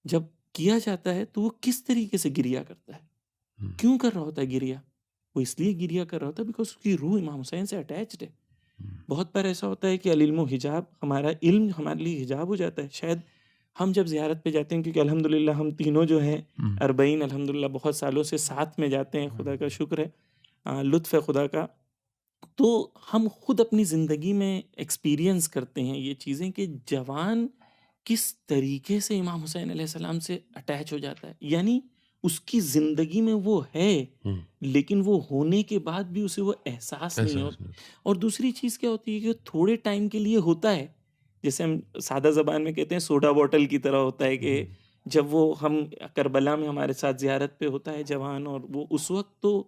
جب کیا جاتا ہے تو وہ کس طریقے سے گریا کرتا ہے، کیوں کر رہا ہوتا ہے گریا؟ وہ اس لیے گریا کر رہا ہوتا ہے بیکاز اس کی روح امام حسین سے اٹیچڈ ہے. بہت بار ایسا ہوتا ہے کہ العلم و حجاب، ہمارا علم ہمارے لیے حجاب ہو جاتا ہے. شاید ہم جب زیارت پہ جاتے ہیں، کیونکہ الحمدللہ ہم تینوں جو ہیں 40 الحمدللہ بہت سالوں سے ساتھ میں جاتے ہیں، خدا کا شکر ہے، لطف ہے خدا کا، تو ہم خود اپنی زندگی میں ایکسپیرینس کرتے ہیں یہ چیزیں کہ جوان کس طریقے سے امام حسین علیہ السلام سے اٹیچ ہو جاتا ہے. یعنی اس کی زندگی میں وہ ہے لیکن وہ ہونے کے بعد بھی اسے وہ احساس نہیں ہوتا. اور دوسری چیز کیا ہوتی ہے کہ تھوڑے ٹائم کے لیے ہوتا ہے، جیسے ہم سادہ زبان میں کہتے ہیں سوڈا بوٹل کی طرح ہوتا ہے کہ جب وہ ہم کربلا میں ہمارے ساتھ زیارت پہ ہوتا ہے جوان، اور وہ اس وقت تو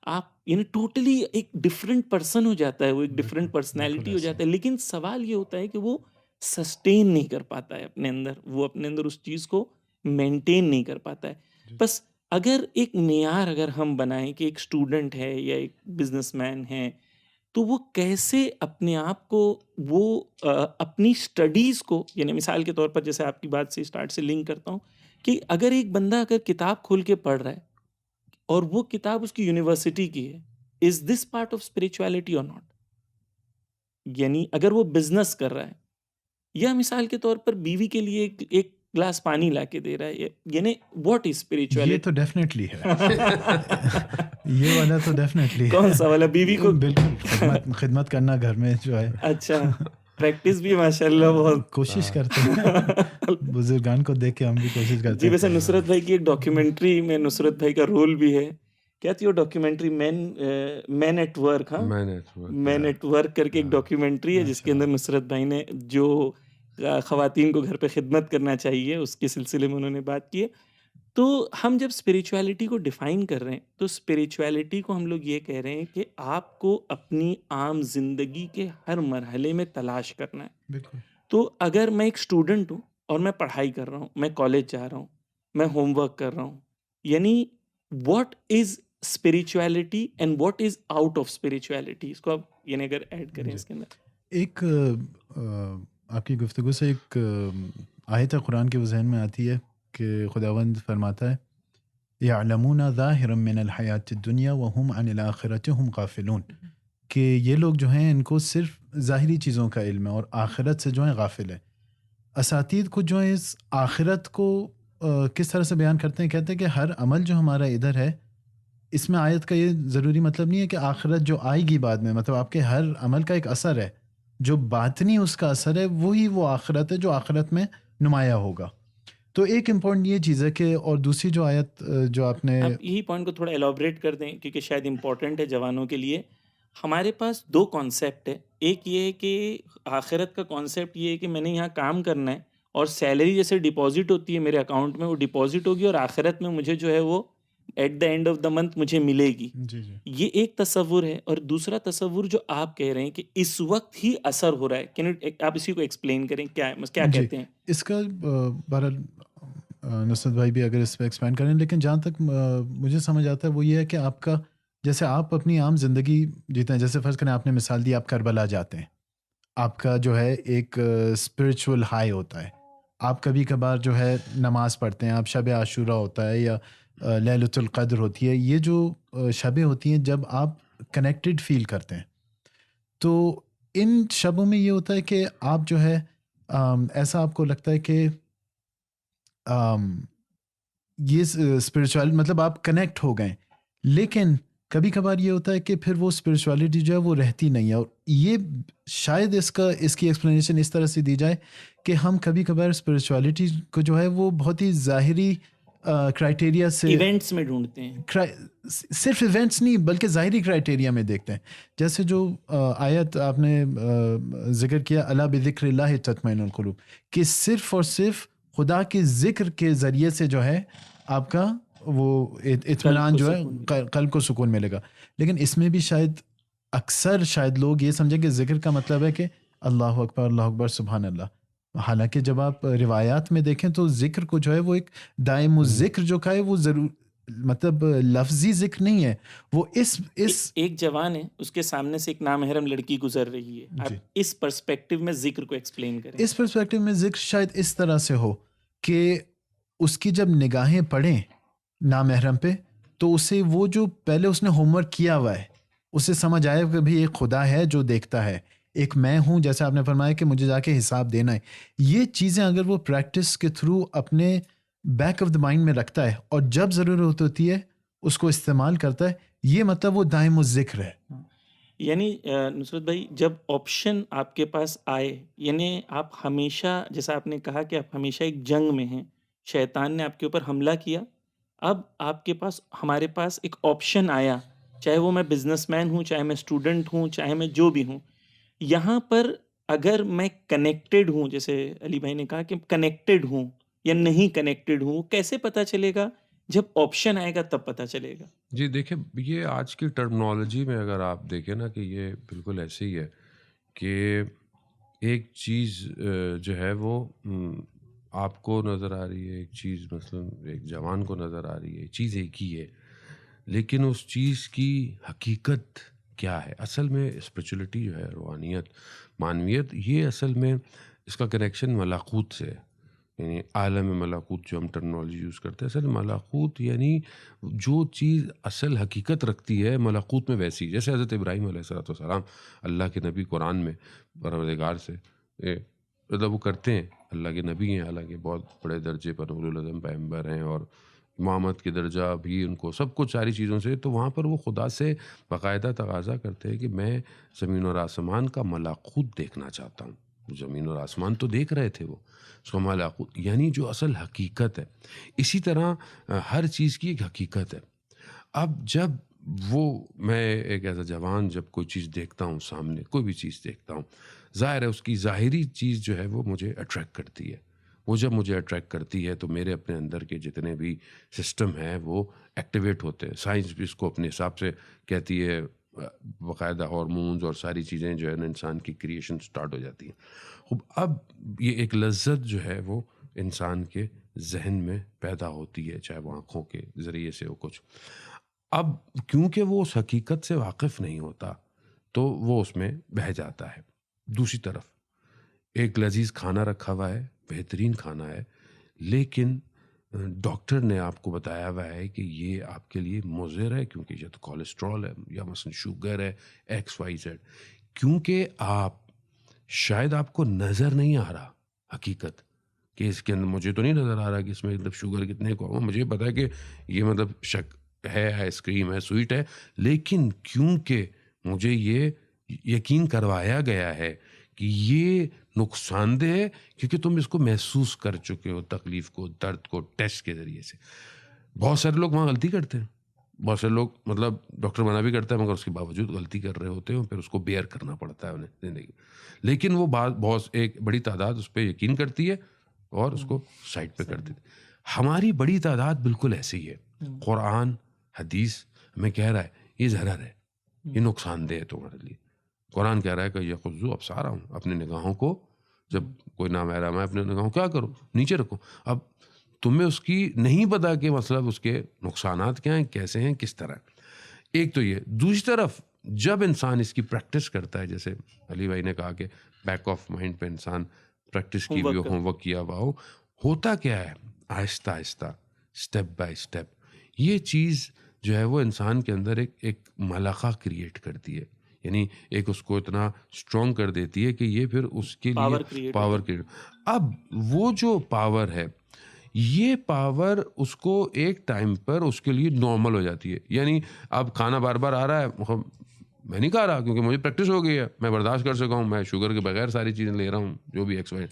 آپ یعنی ٹوٹلی ایک ڈفرینٹ پرسن ہو جاتا ہے، وہ ایک ڈفرینٹ پرسنالٹی ہو جاتا ہے. لیکن سوال یہ ہوتا ہے کہ وہ سسٹین نہیں کر پاتا ہے اپنے اندر، وہ اپنے اندر اس چیز کو مینٹین نہیں کر پاتا ہے. بس اگر ایک معیار اگر ہم بنائیں کہ ایک اسٹوڈنٹ ہے یا ایک بزنس مین ہے تو وہ کیسے اپنے آپ کو وہ اپنی اسٹڈیز کو، یعنی مثال کے طور پر جیسے آپ کی بات سے اسٹارٹ سے لنک کرتا ہوں کہ اگر ایک بندہ اگر کتاب کھول کے پڑھ رہا ہے اور وہ کتاب اس کی یونیورسٹی کی ہے، از دس پارٹ آف اسپریچویلٹی اور ناٹ؟ یعنی اگر وہ بزنس کر رہا ہے یا مثال کے طور پر بیوی کے لیے ایک گلاس پانی لا کے دے رہا ہے، یعنی واٹ از یہ اسپریچویلٹی؟ تو ڈیفینیٹلی ہے یہ والا تو ڈیفینیٹلی کون سا والا؟ بیوی کو بالکل خدمت کرنا گھر میں جو ہے. اچھا، پریکٹس بھی ماشاءاللہ بہت کوشش کرتے ہیں بزرگان کو دیکھ کے ہم بھی کوشش کرتے جی. ہیں. ویسے نصرت بھائی کی ایک ڈاکیومنٹری میں نصرت بھائی کا رول بھی ہے، کیا تھی وہ ڈاکیومنٹری؟ Main at work. ہاں، مین ایٹ ورک کر کے ایک ڈاکیومنٹری ہے جس کے اندر نصرت بھائی نے جو خواتین کو گھر پہ خدمت کرنا چاہیے اس کے سلسلے میں انہوں نے بات کی ہے. تو ہم جب اسپریچویلٹی کو ڈیفائن کر رہے ہیں تو اسپریچویلٹی کو ہم لوگ یہ کہہ رہے ہیں کہ آپ کو اپنی عام زندگی کے ہر مرحلے میں تلاش کرنا ہے. بالکل. تو اگر میں ایک اسٹوڈنٹ ہوں اور میں پڑھائی کر رہا ہوں، میں کالج جا رہا ہوں، میں ہوم ورک کر رہا ہوں، یعنی what is spirituality and what is out of spirituality, اس کو آپ یعنی اگر ایڈ کریں اس کے اندر. ایک آپ کی گفتگو سے ایک آیت قرآن کے ذہن میں آتی ہے کہ خداوند فرماتا ہے یعلمون ظاہرا من الحیات الدنیا وهم عن الآخرۃ هم غافلون، کہ یہ لوگ جو ہیں ان کو صرف ظاہری چیزوں کا علم ہے اور آخرت سے جو ہیں غافل ہے. اساتید کو جو ہے اس آخرت کو کس طرح سے بیان کرتے ہیں، کہتے ہیں کہ ہر عمل جو ہمارا ادھر ہے، اس میں آیت کا یہ ضروری مطلب نہیں ہے کہ آخرت جو آئے گی بعد میں، مطلب آپ کے ہر عمل کا ایک اثر ہے، جو باطنی اس کا اثر ہے وہی وہ آخرت ہے جو آخرت میں نمایاں ہوگا. تو ایک امپورٹنٹ یہ چیز ہے کہ، اور دوسری جو آیت جو آپ نے، آپ یہی پوائنٹ کو تھوڑا ایلابریٹ کر دیں کیونکہ شاید امپورٹنٹ ہے جوانوں کے لیے. ہمارے پاس دو کانسیپٹ ہے، ایک یہ ہے کہ آخرت کا کانسیپٹ یہ ہے کہ میں نے یہاں کام کرنا ہے اور سیلری جیسے ڈپازٹ ہوتی ہے میرے اکاؤنٹ میں، وہ ڈپازٹ ہوگی اور آخرت میں مجھے جو ہے وہ at the end of the month مجھے ملے گی. جی جی یہ ایک تصور ہے. اور دوسرا تصور جو آپ کہہ رہے ہیں کہ اس وقت ہی اثر ہو رہا ہے, آپ اسی کو ایکسپلین کریں, کیا جی کہتے ہیں؟ اس کا بہرحال نصرت بھائی بھی اگر اس پہ ایکسپینڈ کریں، لیکن جہاں تک مجھے سمجھ آتا ہے وہ یہ ہے کہ آپ کا جیسے آپ اپنی عام زندگی جیتے ہیں، جیسے فرض کریں آپ نے مثال دی آپ کربلا جاتے ہیں، آپ کا جو ہے ایک اسپرچول ہائی ہوتا ہے، آپ کبھی کبھار جو ہے نماز پڑھتے ہیں، آپ شب عاشورہ ہوتا ہے یا لیلۃ القدر ہوتی ہے، یہ جو شبیں ہوتی ہیں جب آپ کنیکٹڈ فیل کرتے ہیں، تو ان شبوں میں یہ ہوتا ہے کہ آپ جو ہے ایسا آپ کو لگتا ہے کہ یہ اسپرچوال مطلب آپ کنیکٹ ہو گئے، لیکن کبھی کبھار یہ ہوتا ہے کہ پھر وہ اسپرچوالٹی جو ہے وہ رہتی نہیں ہے. اور یہ شاید اس کی ایکسپلینیشن اس طرح سے دی جائے کہ ہم کبھی کبھار اسپرچوالٹی کو جو ہے وہ بہت ہی ظاہری کرائٹیریا سے ایونٹس میں ڈھونڈتے ہیں، صرف ایونٹس نہیں بلکہ ظاہری کرائٹیریا میں دیکھتے ہیں. جیسے جو آیت آپ نے ذکر کیا الا بذکر اللہ تطمئن القلوب، کہ صرف اور صرف خدا کے ذکر کے ذریعے سے جو ہے آپ کا وہ اطمینان جو ہے قلب کو سکون ملے گا. لیکن اس میں بھی شاید اکثر شاید لوگ یہ سمجھیں کہ ذکر کا مطلب ہے کہ اللہ اکبر سبحان اللہ، حالانکہ جب آپ روایات میں دیکھیں تو ذکر کو جو ہے وہ ایک دائم الذکر جو کا ہے وہ ضرور مطلب لفظی ذکر نہیں ہے، وہ اس ایک جوان ہے، اس کے سامنے سے ایک نامحرم لڑکی گزر رہی ہے، آپ اس پرسپیکٹو میں ذکر کو ایکسپلین کریں. اس پرسپیکٹو میں ذکر شاید اس طرح سے ہو کہ اس کی جب نگاہیں پڑیں نامحرم پہ تو اسے وہ جو پہلے اس نے ہوم ورک کیا ہوا ہے اسے سمجھ آئے کہ بھی ایک خدا ہے جو دیکھتا ہے، ایک میں ہوں جیسے آپ نے فرمایا کہ مجھے جا کے حساب دینا ہے. یہ چیزیں اگر وہ پریکٹس کے تھرو اپنے بیک آف دا مائنڈ میں رکھتا ہے اور جب ضرورت ہوتی ہے اس کو استعمال کرتا ہے، یہ مطلب وہ دائم الذکر ہے. یعنی نصرت بھائی جب آپشن آپ کے پاس آئے، یعنی آپ ہمیشہ جیسا آپ نے کہا کہ آپ ہمیشہ ایک جنگ میں ہیں، شیطان نے آپ کے اوپر حملہ کیا، اب آپ کے پاس ہمارے پاس ایک آپشن آیا، چاہے وہ میں بزنس مین ہوں، چاہے میں اسٹوڈنٹ ہوں، چاہے میں جو بھی ہوں، یہاں پر اگر میں کنیکٹڈ ہوں، جیسے علی بھائی نے کہا کہ کنیکٹڈ ہوں یا نہیں کنیکٹڈ ہوں، کیسے پتہ چلے گا؟ جب آپشن آئے گا تب پتہ چلے گا. جی دیکھیں، یہ آج کی ٹرمنالوجی میں اگر آپ دیکھیں نا کہ یہ بالکل ایسے ہی ہے کہ ایک چیز جو ہے وہ آپ کو نظر آ رہی ہے، ایک چیز مثلا ایک جوان کو نظر آ رہی ہے، چیز ایک ہی ہے، لیکن اس چیز کی حقیقت کیا ہے؟ اصل میں اسپرچولیٹی جو ہے، روحانیت، معنویت، یہ اصل میں اس کا کنیکشن ملاکوت سے ہے. یعنی عالم ملاکوت جو ہم ٹرمنالوجی یوز کرتے ہیں، اصل ملاکوت یعنی جو چیز اصل حقیقت رکھتی ہے ملاکوت میں ویسی، جیسے حضرت ابراہیم علیہ السلام اللہ کے نبی قرآن میں پروردگار سے مطلب وہ کرتے ہیں، اللہ کے نبی ہیں، حالانکہ بہت بڑے درجے پر اولو العزم پیغمبر ہیں اور امامت کے درجہ بھی ان کو سب کچھ ساری چیزوں سے، تو وہاں پر وہ خدا سے باقاعدہ تقاضا کرتے ہیں کہ میں زمین اور آسمان کا ملاکوت دیکھنا چاہتا ہوں. زمین اور آسمان تو دیکھ رہے تھے وہ، اس کو ملاکوت یعنی جو اصل حقیقت ہے. اسی طرح ہر چیز کی ایک حقیقت ہے. اب جب وہ میں ایک ایسا جوان جب کوئی چیز دیکھتا ہوں، سامنے کوئی بھی چیز دیکھتا ہوں، ظاہر ہے اس کی ظاہری چیز جو ہے وہ مجھے اٹریکٹ کرتی ہے. وہ جب مجھے اٹریکٹ کرتی ہے تو میرے اپنے اندر کے جتنے بھی سسٹم ہیں وہ ایکٹیویٹ ہوتے ہیں. سائنس بھی اس کو اپنے حساب سے کہتی ہے، باقاعدہ ہارمونز اور ساری چیزیں جو ہے نا انسان کی کریشن سٹارٹ ہو جاتی ہیں. اب یہ ایک لذت جو ہے وہ انسان کے ذہن میں پیدا ہوتی ہے، چاہے وہ آنکھوں کے ذریعے سے ہو کچھ. اب کیونکہ وہ اس حقیقت سے واقف نہیں ہوتا تو وہ اس میں بہہ جاتا ہے. دوسری طرف ایک لذیذ کھانا رکھا ہوا ہے، بہترین کھانا ہے، لیکن ڈاکٹر نے آپ کو بتایا ہوا ہے کہ یہ آپ کے لیے مضر ہے کیونکہ یہ تو کولیسٹرول ہے یا مثلا شوگر ہے XYZ. کیونکہ شاید آپ کو نظر نہیں آ رہا حقیقت کہ اس کے اندر، مجھے تو نہیں نظر آ رہا کہ اس میں مطلب شوگر کتنے کو، مجھے پتا ہے کہ یہ مطلب شک ہے، آئس کریم ہے، سویٹ ہے، لیکن کیونکہ مجھے یہ یقین کروایا گیا ہے کہ یہ نقصان دہ ہے کیونکہ تم اس کو محسوس کر چکے ہو، تکلیف کو، درد کو، ٹیسٹ کے ذریعے سے. بہت سارے لوگ وہاں غلطی کرتے ہیں، بہت سے لوگ مطلب ڈاکٹر منع بھی کرتا ہے مگر اس کے باوجود غلطی کر رہے ہوتے ہیں، پھر اس کو بیئر کرنا پڑتا ہے انہیں زندگی. لیکن وہ بہت ایک بڑی تعداد اس پہ یقین کرتی ہے اور اس کو سائڈ پہ کر دیتی. ہماری بڑی تعداد بالکل ایسی ہی ہے. قرآن حدیث ہمیں کہہ رہا ہے یہ ضرر ہے، یہ نقصان دہ ہے تمہارے لیے. قرآن کہہ رہا ہے کہ یغضوا ابصارہم، اپنے نگاہوں کو، جب کوئی نامحرم ہے اپنے نگاہوں کیا کرو، نیچے رکھو. اب تمہیں اس کی نہیں پتا کہ مطلب اس کے نقصانات کیا ہیں، کیسے ہیں، کس طرح. ایک تو یہ. دوسری طرف جب انسان اس کی پریکٹس کرتا ہے، جیسے علی بھائی نے کہا کہ بیک آف مائنڈ پہ انسان پریکٹس کی ہوئی ہو، ہوم ورک کیا ہوا ہو، ہوتا کیا ہے آہستہ آہستہ اسٹیپ بائی اسٹیپ یہ چیز جو ہے وہ انسان کے اندر ایک ملکہ کریٹ کرتی ہے. یعنی ایک اس کو اتنا اسٹرانگ کر دیتی ہے کہ یہ پھر اس کے لیے پاور کریٹ. اب وہ جو پاور ہے، یہ پاور اس کو ایک ٹائم پر اس کے لیے نارمل ہو جاتی ہے. یعنی اب کھانا بار بار آ رہا ہے، میں نہیں کھا رہا کیونکہ مجھے پریکٹس ہو گئی ہے، میں برداشت کر سکا ہوں، میں شوگر کے بغیر ساری چیزیں لے رہا ہوں، جو بھی ایکس وائی.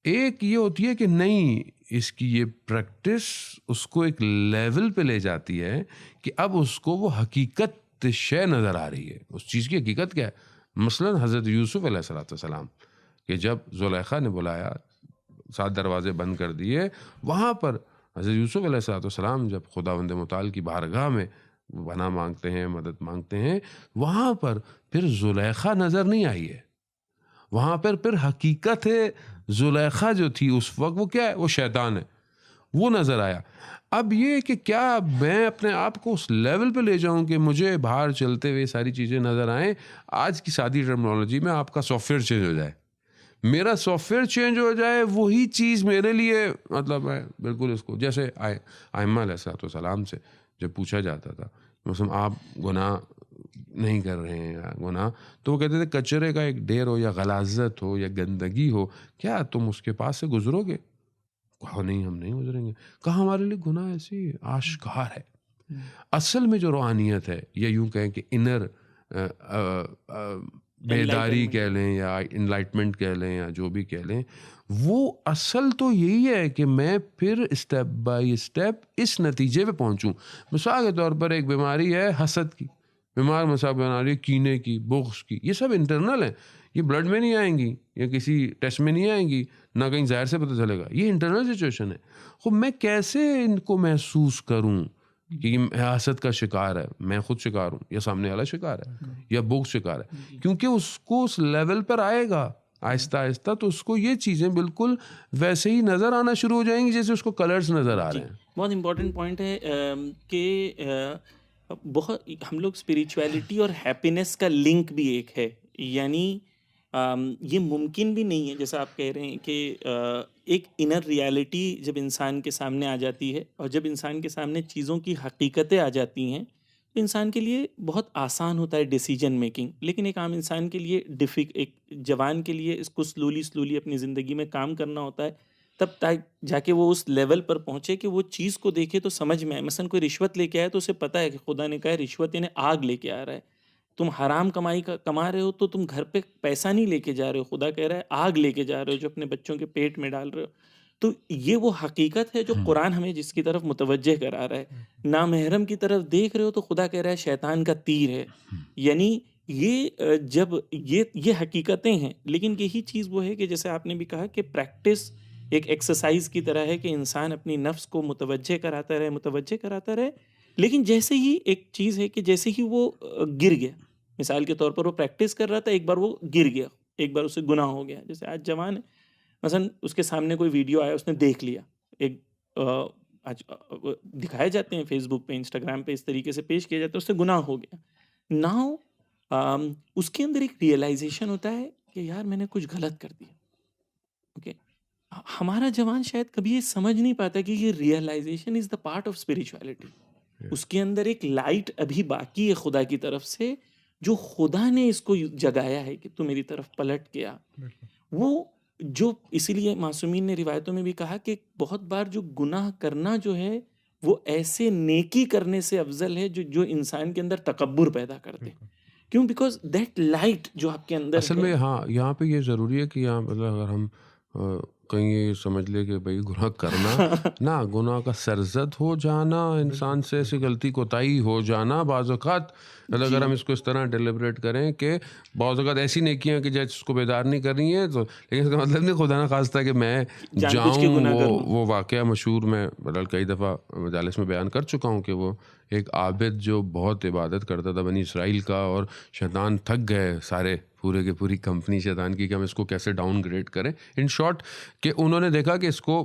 ایک یہ ہوتی ہے کہ نہیں، اس کی یہ پریکٹس اس کو ایک لیول پہ لے جاتی ہے کہ اب اس کو وہ حقیقت شے نظر آ رہی ہے. اس چیز کی حقیقت کیا ہے؟ مثلا حضرت یوسف علیہ السلام کہ جب زلیخا نے بلایا، 7 دروازے بند کر دیے، وہاں پر حضرت یوسف علیہ السلام جب خداوند متعال کی بارگاہ میں پناہ مانگتے ہیں، مدد مانگتے ہیں، وہاں پر پھر زلیخا نظر نہیں آئی ہے. وہاں پر پھر حقیقت ہے زلیخا جو تھی اس وقت وہ کیا ہے، وہ شیطان ہے، وہ نظر آیا. اب یہ کہ کیا میں اپنے آپ کو اس لیول پہ لے جاؤں کہ مجھے باہر چلتے ہوئے ساری چیزیں نظر آئیں. آج کی سادی ٹرمنالوجی میں آپ کا سافٹ ویئر چینج ہو جائے، میرا سافٹ ویئر چینج ہو جائے، وہی چیز میرے لیے مطلب ہے بالکل. اس کو جیسے ائمہ علیہ السلام سے جب پوچھا جاتا تھا مثلا آپ گناہ نہیں کر رہے ہیں یا گناہ، تو وہ کہتے تھے کچرے کا ایک ڈھیر ہو یا غلاظت ہو یا گندگی ہو، کیا تم اس کے پاس سے گزرو گے؟ کہا نہیں، ہم نہیں گزریں گے. کہا ہمارے لیے گناہ ایسی آشکار ہے. اصل میں جو روحانیت ہے، یا یوں کہیں کہ انر بیداری کہہ لیں یا انلائٹمنٹ کہہ لیں یا جو بھی کہہ لیں، وہ اصل تو یہی ہے کہ میں پھر اسٹیپ بائی اسٹیپ اس نتیجے پہ پہنچوں. مثال کے طور پر ایک بیماری ہے حسد کی، بیمار مثال بنا رہی ہے کینے کی، بغض کی، یہ سب انٹرنل ہیں، یہ بلڈ میں نہیں آئیں گی یا کسی ٹیسٹ میں نہیں آئیں گی، نہ کہیں ظاہر سے پتہ چلے گا، یہ انٹرنل سچویشن ہے. خب میں کیسے ان کو محسوس کروں کہ یہ حسد کا شکار ہے، میں خود شکار ہوں یا سامنے والا شکار ہے یا بغض شکار ہے، کیونکہ اس کو اس لیول پر آئے گا آہستہ آہستہ تو اس کو یہ چیزیں بالکل ویسے ہی نظر آنا شروع ہو جائیں گی جیسے اس کو کلرز نظر آ رہے ہیں. بہت امپورٹنٹ پوائنٹ ہے کہ بہت ہم لوگ اسپریچویلٹی اور ہیپینس کا لنک بھی ایک ہے. یعنی یہ ممکن بھی نہیں ہے جیسا آپ کہہ رہے ہیں کہ ایک انر ریالٹی جب انسان کے سامنے آ جاتی ہے اور جب انسان کے سامنے چیزوں کی حقیقتیں آ جاتی ہیں تو انسان کے لیے بہت آسان ہوتا ہے ڈیسیجن میکنگ. لیکن ایک عام انسان کے لیے ایک جوان کے لیے اس کو سلولی اپنی زندگی میں کام کرنا ہوتا ہے، تب تک جا کے وہ اس لیول پر پہنچے کہ وہ چیز کو دیکھے تو سمجھ میں آئے. مثلا کوئی رشوت لے کے آئے تو اسے پتہ ہے کہ خدا نے کہا ہے رشوت یعنی آگ لے کے آ رہا ہے. تم حرام کمائی کما رہے ہو تو تم گھر پہ پیسہ نہیں لے کے جا رہے ہو، خدا کہہ رہا ہے آگ لے کے جا رہے ہو جو اپنے بچوں کے پیٹ میں ڈال رہے ہو. تو یہ وہ حقیقت ہے جو قرآن ہمیں جس کی طرف متوجہ کرا رہا ہے. نامحرم کی طرف دیکھ رہے ہو تو خدا کہہ رہا ہے شیطان کا تیر ہے. یعنی یہ جب یہ حقیقتیں ہیں، لیکن یہی چیز وہ ہے کہ جیسے آپ نے بھی کہا کہ پریکٹس ایک ایکسرسائز کی طرح ہے کہ انسان اپنی نفس کو متوجہ کراتا رہے. لیکن جیسے ہی ایک چیز ہے کہ جیسے ہی وہ گر گیا، مثال کے طور پر وہ پریکٹس کر رہا تھا، ایک بار وہ گر گیا، ایک بار اسے گناہ ہو گیا. جیسے آج جوان ہے، مثلا اس کے سامنے کوئی ویڈیو آیا، اس نے دیکھ لیا، ایک آج دکھائے جاتے ہیں فیس بک پہ، انسٹاگرام پہ، اس طریقے سے پیش کیا جاتا ہے، اس سے گناہ ہو گیا. ناؤ اس کے اندر ایک ریئلائزیشن ہوتا ہے کہ یار میں نے کچھ غلط کر دیا. اوکے، ہمارا جوان شاید کبھی یہ سمجھ نہیں پاتا کہ یہ realisation is the part of spirituality. اس کے اندر ایک لائٹ ابھی باقی ہے خدا کی طرف سے، جو خدا نے اس کو جگایا ہے کہ تو میری طرف پلٹ کے آ. وہ جو اسی لیے معصومین نے روایتوں میں بھی کہا کہ بہت بار جو گناہ کرنا جو ہے وہ ایسے نیکی کرنے سے افضل ہے جو انسان کے اندر تکبر پیدا کرتے. کیوں؟ بیکاز دیٹ لائٹ جو آپ کے اندر اصل میں ہاں یہاں پہ یہ ضروری ہے کہ یہاں اگر ہم کہیں یہ سمجھ لے کہ بھائی گناہ کرنا نہ، گناہ کا سرزد ہو جانا، انسان سے ایسی غلطی کوتاہی ہو جانا بعض اوقات، اگر ہم اس کو اس طرح ڈیلیبریٹ کریں کہ بعض اوقات ایسی نیکیاں کہ جیسے اس کو بیدار نہیں کر رہی ہیں، تو لیکن اس کا مطلب نہیں خدا نہ خواستہ کہ میں جان بوجھ کے جاؤں. گناہ کر لوں. وہ واقعہ مشہور میں بہرحال کئی دفعہ مجالس میں بیان کر چکا ہوں کہ وہ ایک عابد جو بہت عبادت کرتا تھا بنی اسرائیل کا، اور شیطان تھک گئے سارے پورے کی پوری کمپنی شیطان کی کہ ہم اس کو کیسے ڈاؤن گریڈ کریں. ان شارٹ کہ انہوں نے دیکھا کہ اس کو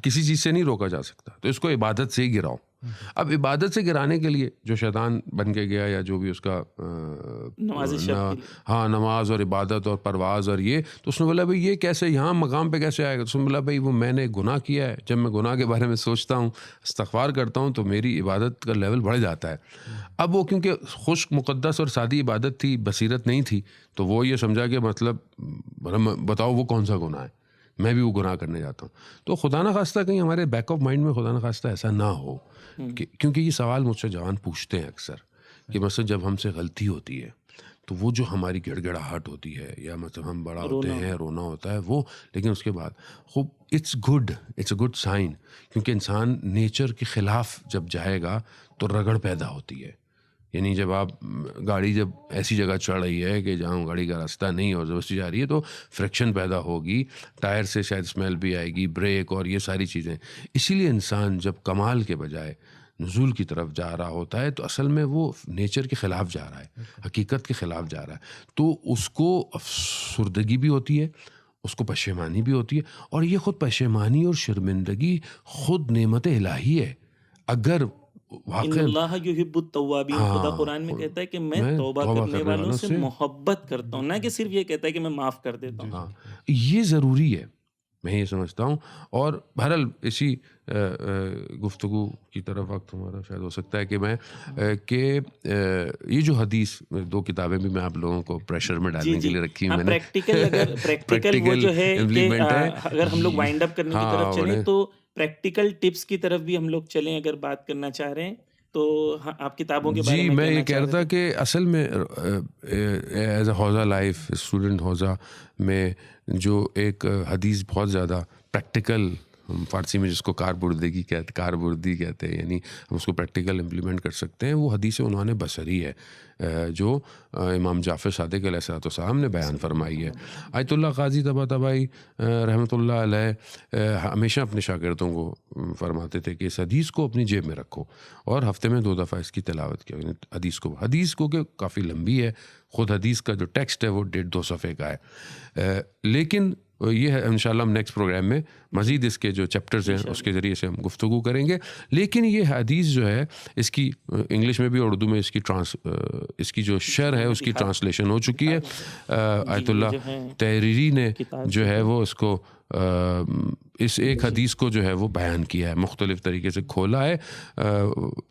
کسی چیز سے نہیں روکا جا سکتا، تو اس کو عبادت سے ہی گراؤ. اب عبادت سے گرانے کے لیے جو شیطان بن کے گیا، یا جو بھی اس کا ہاں نماز اور عبادت اور پرواز اور یہ، تو اس نے بولا بھائی یہ کیسے یہاں مقام پہ کیسے آئے گا؟ تو اس نے بولا بھائی وہ میں نے گناہ کیا ہے، جب میں گناہ کے بارے میں سوچتا ہوں، استغفار کرتا ہوں، تو میری عبادت کا لیول بڑھ جاتا ہے. اب وہ کیونکہ خشک مقدس اور سادی عبادت تھی، بصیرت نہیں تھی، تو وہ یہ سمجھا کہ مطلب بتاؤ وہ کون سا گناہ ہے، میں بھی وہ گناہ کرنے جاتا ہوں. تو خدا نہ خواستہ کہیں ہمارے بیک آف مائنڈ میں خدا نہ خواستہ ایسا نہ ہو، کیونکہ یہ سوال مجھ سے جوان پوچھتے ہیں اکثر کہ مثلا جب ہم سے غلطی ہوتی ہے تو وہ جو ہماری گڑ گڑاہٹ ہوتی ہے، یا مطلب ہم بڑا ہوتے ہیں، رونا ہوتا ہے وہ، لیکن اس کے بعد خوب اٹس اے گڈ سائن، کیونکہ انسان نیچر کے خلاف جب جائے گا تو رگڑ پیدا ہوتی ہے. یعنی جب آپ گاڑی جب ایسی جگہ چڑھ رہی ہے کہ جہاں گاڑی کا راستہ نہیں اور زبردستی جا رہی ہے، تو فریکشن پیدا ہوگی، ٹائر سے شاید اسمیل بھی آئے گی، بریک اور یہ ساری چیزیں. اسی لیے انسان جب کمال کے بجائے نزول کی طرف جا رہا ہوتا ہے تو اصل میں وہ نیچر کے خلاف جا رہا ہے، حقیقت کے خلاف جا رہا ہے. تو اس کو افسردگی بھی ہوتی ہے، اس کو پشیمانی بھی ہوتی ہے، اور یہ خود پشیمانی اور شرمندگی خود نعمت الہی ہے. اگر ان اللہ یحب التوابین، خدا قرآن میں کہتا ہے کہ میں توبہ کرنے والوں سے محبت کرتا ہوں، نہ کہ صرف یہ کہتا ہے کہ میں معاف کر دیتا ہوں. ہاں یہ ضروری ہے، میں یہ سمجھتا ہوں. اور بہرحال اسی گفتگو کی طرف وقت ہمارا شاید ہو سکتا ہے کہ میں کہ یہ جو حدیث 2 کتابیں بھی میں آپ لوگوں کو پریشر میں ڈالنے کے لیے رکھی ہیں میں نے. پریکٹیکل وہ جو ہے کہ اگر ہم لوگ وائنڈ اپ کرنے کی طرف چلیں تو پریکٹیکل ٹپس کی طرف بھی ہم لوگ چلیں اگر بات کرنا چاہ رہے ہیں تو آپ کتابوں کے بارے میں. جی میں یہ کہہ رہا تھا کہ اصل میں ایز اے حوزہ لائف اسٹوڈنٹ حوزہ میں جو ایک حدیث بہت زیادہ پریکٹیکل، فارسی میں جس کو کاربردگی کاربردی کہتے ہیں، یعنی ہم اس کو پریکٹیکل امپلیمنٹ کر سکتے ہیں، وہ حدیث عنوان بصری ہے جو امام جعفر صادق علیہ السلام نے بیان فرمائی ہے. آیت اللہ قاضی طباطبائی رحمۃ اللہ علیہ ہمیشہ اپنے شاگردوں کو فرماتے تھے کہ اس حدیث کو اپنی جیب میں رکھو اور ہفتے میں 2 دفعہ اس کی تلاوت کیا. حدیث کو کہ کافی لمبی ہے، خود حدیث کا جو ٹیکسٹ ہے وہ 1.5-2 صفحے کا ہے، لیکن یہ ہے انشاءاللہ ہم نیکسٹ پروگرام میں مزید اس کے جو چیپٹرز ہیں اس کے ذریعے سے ہم گفتگو کریں گے. لیکن یہ حدیث جو ہے اس کی انگلش میں بھی اور اردو میں اس کی جو شرح ہے اس کی ٹرانسلیشن ہو چکی ہے. آیت اللہ تحریری نے جو ہے وہ اس کو اس ایک حدیث کو جو ہے وہ بیان کیا ہے، مختلف طریقے سے کھولا ہے.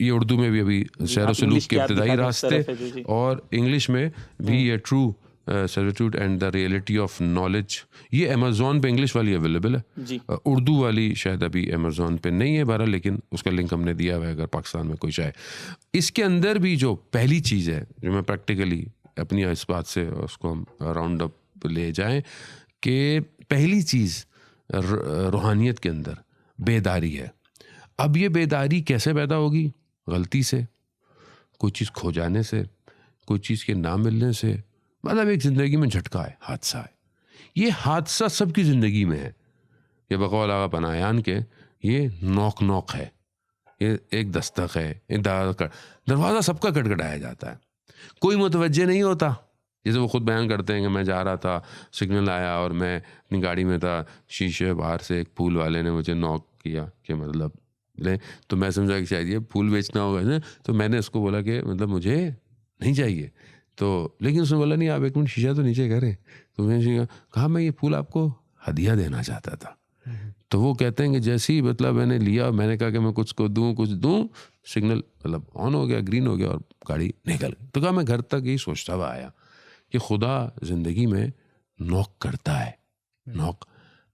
یہ اردو میں بھی ابھی سیر و سلوک کے ابتدائی راستے، اور انگلش میں بھی یہ true certitude and the reality of knowledge, یہ امیزون پہ انگلش والی اویلیبل ہے، اردو والی شاید ابھی امیزون پہ نہیں ہے بہرحال، لیکن اس کا لنک ہم نے دیا ہوا ہے اگر پاکستان میں کوئی چاہے. اس کے اندر بھی جو پہلی چیز ہے جو میں پریکٹیکلی اپنی اس بات سے اس کو ہم راؤنڈ اپ لے جائیں کہ پہلی چیز روحانیت کے اندر بیداری ہے. اب یہ بیداری کیسے پیدا ہوگی؟ غلطی سے، کوئی چیز کھو جانے سے، کوئی چیز کے نہ ملنے سے، مطلب ایک زندگی میں جھٹکا ہے، حادثہ ہے. یہ حادثہ سب کی زندگی میں ہے. یہ بقول آقا پناہیان کے یہ نوک ہے، یہ ایک دستک ہے، ایک دروازہ سب کا کٹکھٹایا جاتا ہے، کوئی متوجہ نہیں ہوتا. جیسے وہ خود بیان کرتے ہیں کہ میں جا رہا تھا، سگنل آیا اور میں اپنی گاڑی میں تھا، شیشے باہر سے ایک پھول والے نے مجھے نوک کیا کہ مطلب لیں، تو میں سمجھا کہ شاید یہ پھول بیچنا ہوگا، تو میں نے اس کو بولا کہ مطلب مجھے نہیں چاہیے. تو لیکن اس نے بولا نہیں آپ 1 منٹ شیشہ تو نیچے کریں. تو میں نے کہا میں یہ پھول آپ کو ہدیہ دینا چاہتا تھا. تو وہ کہتے ہیں کہ جیسے ہی مطلب میں نے لیا، میں نے کہا کہ میں کچھ دوں، سگنل مطلب آن ہو گیا، گرین ہو گیا اور گاڑی نکل گئی. تو کہا میں گھر تک یہی سوچتا ہوا آیا کہ خدا زندگی میں نوک کرتا ہے. نوک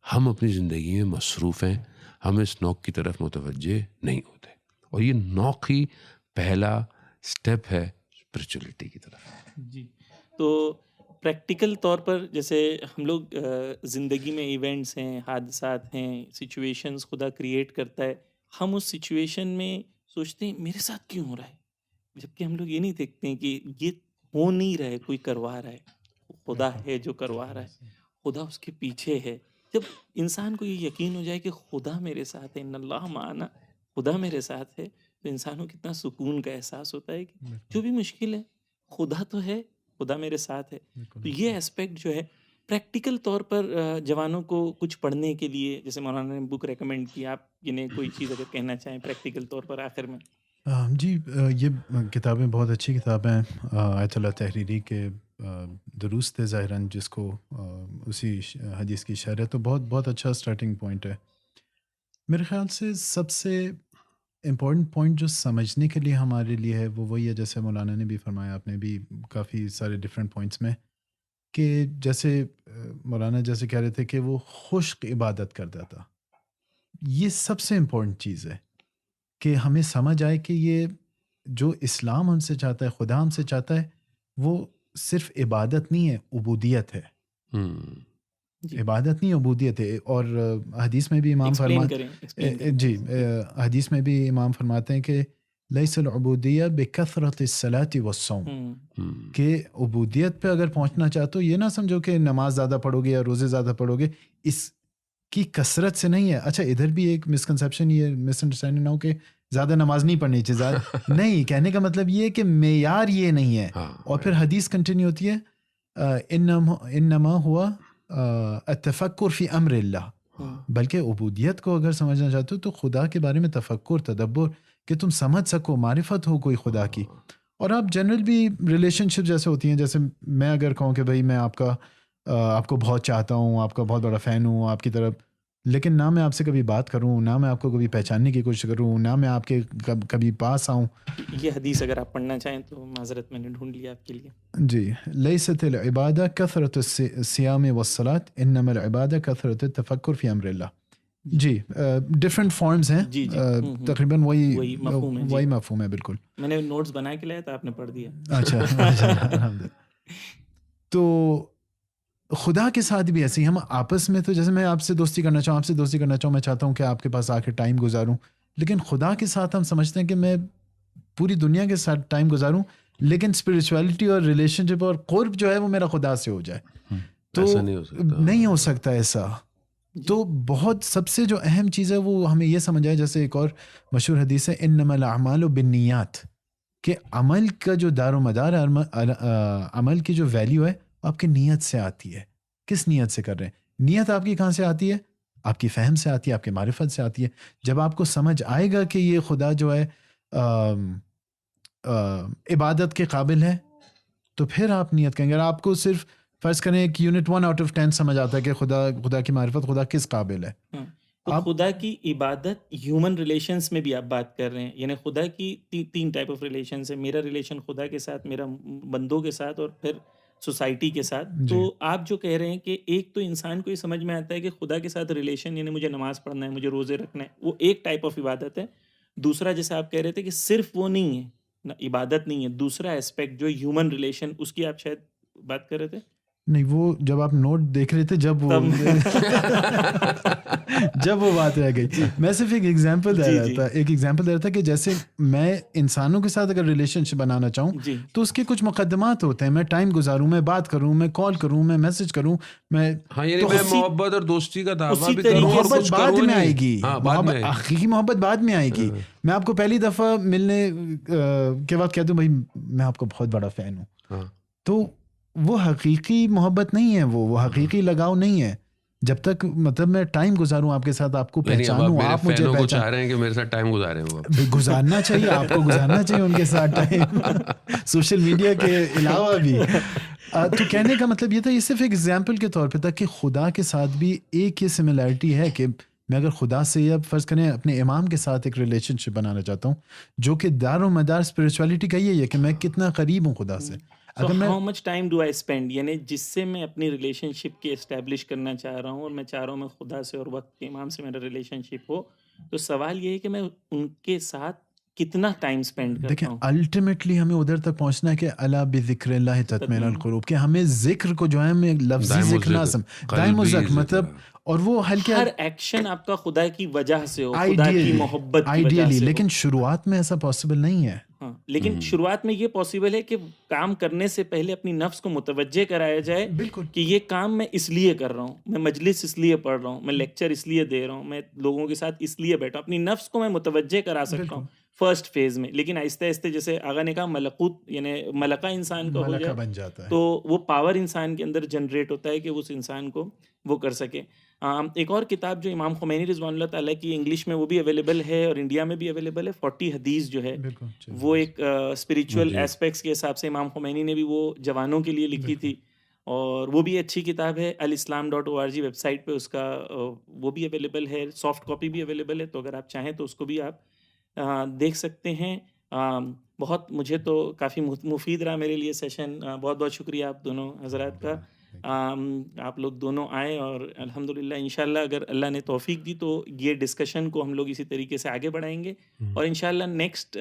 ہم اپنی زندگی میں مصروف ہیں، ہم اس نوک کی طرف متوجہ نہیں ہوتے، اور یہ نوک ہی پہلا سٹیپ ہے اسپرچولیٹی کی طرف. جی تو پریکٹیکل طور پر جیسے ہم لوگ زندگی میں ایونٹس ہیں، حادثات ہیں، سچویشنز خدا کریٹ کرتا ہے، ہم اس سچویشن میں سوچتے ہیں میرے ساتھ کیوں ہو رہا ہے، جبکہ ہم لوگ یہ نہیں دیکھتے ہیں کہ یہ ہو نہیں رہا ہے، کوئی کروا رہا ہے، خدا بالکل ہے جو کروا رہا ہے، خدا اس کے پیچھے ہے. جب انسان کو یہ یقین ہو جائے کہ خدا میرے ساتھ ہے، ان اللہ معنا، خدا میرے ساتھ ہے، تو انسان کو کتنا سکون کا احساس ہوتا ہے کہ بالکل جو بھی مشکل ہے خدا تو ہے، خدا میرے ساتھ ہے. تو یہ اسپیکٹ جو ہے پریکٹیکل طور پر جوانوں کو کچھ پڑھنے کے لیے، جیسے مولانا نے بک ریکمینڈ کی، آپ انہیں کوئی چیز اگر کہنا چاہیں پریکٹیکل طور پر آخر میں. جی یہ کتابیں بہت اچھی کتابیں ہیں. آیت اللہ تحریری کے دروس تھے ظاہراً، جس کو اسی حدیث کی شرح، تو بہت بہت اچھا سٹارٹنگ پوائنٹ ہے. میرے خیال سے سب سے امپورٹنٹ پوائنٹ جو سمجھنے کے لیے ہمارے لیے ہے وہ وہی ہے، جیسے مولانا نے بھی فرمایا، آپ نے بھی کافی سارے ڈفرینٹ پوائنٹس میں، کہ جیسے مولانا جیسے کہہ رہے تھے کہ وہ خشک عبادت کرتا تھا. یہ سب سے امپورٹنٹ چیز ہے کہ ہمیں سمجھ آئے کہ یہ جو اسلام ہم سے چاہتا ہے، خدا ہم سے چاہتا ہے، وہ صرف عبادت نہیں ہے، عبودیت ہے. جی عبادت نہیں، عبودیت ہے. اور حدیث میں بھی امام ایکسپلین کریں، ایکسپلین کریں. جی حدیث میں بھی امام فرماتے ہیں کہ لیس العبودیہ بکثرت الصلاۃ والصوم، کہ عبودیت پہ اگر پہنچنا چاہتے ہو، یہ نہ سمجھو کہ نماز زیادہ پڑھو گے یا روزے زیادہ پڑھو گے، اس کی کثرت سے نہیں ہے. اچھا ادھر بھی ایک مسکنسیپشن، یہ مس انڈرسٹینڈنگ نہ ہو کہ زیادہ نماز نہیں پڑھنی چاہیے، زیادہ نہیں، کہنے کا مطلب یہ ہے کہ معیار یہ نہیں ہے. اور پھر حدیث کنٹینیو ہوتی ہے، انما ہوا التفکر فی امر اللہ، بلکہ عبودیت کو اگر سمجھنا چاہتے ہو تو خدا کے بارے میں تفکر، تدبر، کہ تم سمجھ سکو، معرفت ہو کوئی خدا کی. اور آپ جنرل بھی ریلیشن شپ جیسے ہوتی ہیں، جیسے میں اگر کہوں کہ بھائی میں آپ کو بہت چاہتا ہوں، آپ کا بہت بڑا فین ہوں آپ کی طرف، لیکن نہ میں آپ سے کبھی بات کروں، نہ میں آپ کو کبھی پہچاننے کی کوشش کروں، نہ میں آپ کے کبھی پاس آؤں. یہ حدیث اگر آپ پڑھنا چاہیں تو معذرت میں نے ڈھونڈ لیا آپ کے لیے. جی، لیست العبادہ کثرت الصیام والصلاۃ انما العبادہ کثرت التفکر فی امر اللہ. جی ڈفرینٹ فارمز ہیں، جی جی تقریباً وہی مفہوم ہے. وہی مفہوم ہے. بالکل. میں نے نوٹس بنا کے لایا تھا، آپ نے پڑھ دیا. اچھا الحمدللہ. تو خدا کے ساتھ بھی ایسے ہی، ہم آپس میں تو جیسے میں آپ سے دوستی کرنا چاہوں، آپ سے دوستی کرنا چاہوں، میں چاہتا ہوں کہ آپ کے پاس آ کے ٹائم گزاروں، لیکن خدا کے ساتھ ہم سمجھتے ہیں کہ میں پوری دنیا کے ساتھ ٹائم گزاروں، لیکن اسپرچویلٹی اور ریلیشن شپ اور قرب جو ہے وہ میرا خدا سے ہو جائے، تو نہیں ہو سکتا ایسا. تو بہت سب سے جو اہم چیز ہے وہ ہمیں یہ سمجھ آئے، جیسے ایک اور مشہور حدیث ہے انما الاعمال بالنیات، کہ عمل کا جو دار و مدار ہے، عمل کی جو ویلیو ہے آپ کی نیت سے آتی ہے. کس نیت سے کر رہے ہیں؟ نیت آپ کی کہاں سے آتی ہے؟ آپ کی فہم سے آتی ہے، آپ کی معرفت سے آتی ہے. جب آپ کو سمجھ آئے گا کہ یہ خدا جو ہے عبادت کے قابل ہے، تو پھر آپ نیت کریں گے. اگر آپ کو صرف فرض کریں ایک یونٹ 1/10 سمجھ آتا ہے کہ خدا کی معرفت، خدا کس قابل ہے، تو خدا کی عبادت ہیومن ریلیشنز میں بھی آپ بات کر رہے ہیں، یعنی خدا کی تین ٹائپ آف ریلیشنز ہیں. میرا ریلیشن خدا کے ساتھ، میرا بندوں کے ساتھ، اور پھر سوسائٹی کے ساتھ. تو آپ جو کہہ رہے ہیں کہ ایک تو انسان کو یہ سمجھ میں آتا ہے کہ خدا کے ساتھ ریلیشن یعنی مجھے نماز پڑھنا ہے، مجھے روزے رکھنا ہے، وہ ایک ٹائپ آف عبادت ہے. دوسرا جیسے آپ کہہ رہے تھے کہ صرف وہ نہیں ہے، عبادت نہیں ہے، دوسرا اسپیکٹ جو ہیومن ریلیشن، اس کی آپ شاید بات کر رہے تھے. نہیں، وہ جب آپ نوٹ دیکھ رہے تھے جب وہ بات رہ گئی. میں صرف ایک ایگزامپل دے رہا تھا کہ جیسے میں انسانوں کے ساتھ اگر ریلیشن شپ بنانا چاہوں تو اس کے کچھ مقدمات ہوتے ہیں. میں ٹائم گزاروں، میں بات کروں، میں کال کروں، میں میسج کروں، میں محبت اور دوستی کا دعویٰ بھی کروں. محبت بعد میں آئے گی، حقیقی محبت بعد میں آئے گی. میں آپ کو پہلی دفعہ ملنے کے وقت کہہ دوں بھائی میں آپ کو بہت بڑا فین ہوں، تو وہ حقیقی محبت نہیں ہے، وہ حقیقی لگاؤ نہیں ہے. جب تک مطلب میں ٹائم گزاروں آپ کے ساتھ، آپ کو پہچانوں، آپ مجھے چاہ رہے ہیں کہ میرے ساتھ ٹائم گزاریں. گزارنا چاہیے، آپ کو گزارنا چاہیے ان کے ساتھ ٹائم، سوشل میڈیا کے علاوہ بھی. تو کہنے کا مطلب یہ تھا، یہ صرف ایک ایگزامپل کے طور پہ تھا کہ خدا کے ساتھ بھی ایک یہ سملیرٹی ہے کہ میں اگر خدا سے یا فرض کریں اپنے امام کے ساتھ ایک ریلیشن شپ بنانا چاہتا ہوں جو کہ دار و مدار اسپرچویلٹی کا یہ ہے کہ میں کتنا قریب ہوں خدا سے. How much time do I spend, یعنی جس سے میں اپنی ریلیشن شپ کے اسٹیبلش کرنا چاہ رہا ہوں، اور میں چاہ رہا ہوں میں خدا سے اور وقت کے امام سے میرا ریلیشن شپ ہو. تو سوال یہ ہے کہ میں ان کے ساتھ کتنا ٹائم سپینڈ کرتا دیکھیں ہوں. الٹیمیٹلی ہمیں ادھر تک پہنچنا ہے کہ الا بذکر اللہ تطمئن القلوب، کہ ہمیں ذکر کو جو ہے ہمیں لفظی دائم ذکر نہ الذکر، دائم قلبی الذکر، مطلب ذکر. اور وہ ہلکے ہر ایکشن آپ کا خدا کی وجہ سے ہو، خدا کی محبت کی وجہ آئیڈیلی، سے ہو. لیکن شروعات میں ایسا پاسبل نہیں ہے. ہاں، لیکن شروعات میں یہ پاسبل ہے کہ کام کرنے سے پہلے اپنی نفس کو متوجہ کرایا جائے بالکل کہ یہ کام میں اس لیے کر رہا ہوں، میں مجلس اس لیے پڑھ رہا ہوں، میں لیکچر اس لیے دے رہا ہوں، میں لوگوں کے ساتھ اس لیے بیٹھا ہوں. اپنی نفس کو میں متوجہ کرا سکتا ہوں فرسٹ فیز میں. لیکن آہستہ آہستہ جیسے آغا نے کہا ملکوت یعنی ملکہ انسان کا ہو ملکہ جائے بن جاتا ہے. تو وہ پاور انسان کے اندر جنریٹ ہوتا ہے کہ اس انسان کو وہ کر سکے. ایک اور کتاب جو امام خمینی رضوان اللہ تعالیٰ کی انگلش میں وہ بھی اویلیبل ہے اور انڈیا میں بھی اویلیبل ہے، 40 حدیث جو ہے وہ ایک اسپریچول ایسپیکٹس کے حساب سے امام خمینی نے بھی وہ جوانوں کے لیے لکھی تھی، اور وہ بھی اچھی کتاب ہے. alislam.org ویب سائٹ پہ اس کا وہ بھی اویلیبل ہے، سافٹ کاپی بھی اویلیبل ہے، تو اگر آپ چاہیں تو اس کو بھی آپ دیکھ سکتے ہیں. بہت مجھے تو کافی مفید رہا میرے لیے سیشن. بہت بہت شکریہ آپ دونوں حضرات کا. آپ لوگ دونوں آئے اور الحمدللہ انشاءاللہ اگر اللہ نے توفیق دی تو یہ ڈسکشن کو ہم لوگ اسی طریقے سے آگے بڑھائیں گے، اور انشاءاللہ نیکسٹ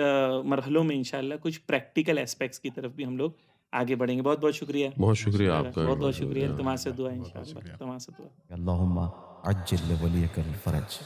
مرحلوں میں انشاءاللہ کچھ پریکٹیکل اسپیکٹس کی طرف بھی ہم لوگ آگے بڑھیں گے. بہت بہت شکریہ. بہت شکریہ آپ کا. بہت بہت شکریہ. تمام سے دعا انشاءاللہ. تمام سے دعا. اللہم عجل لولیک الفرج.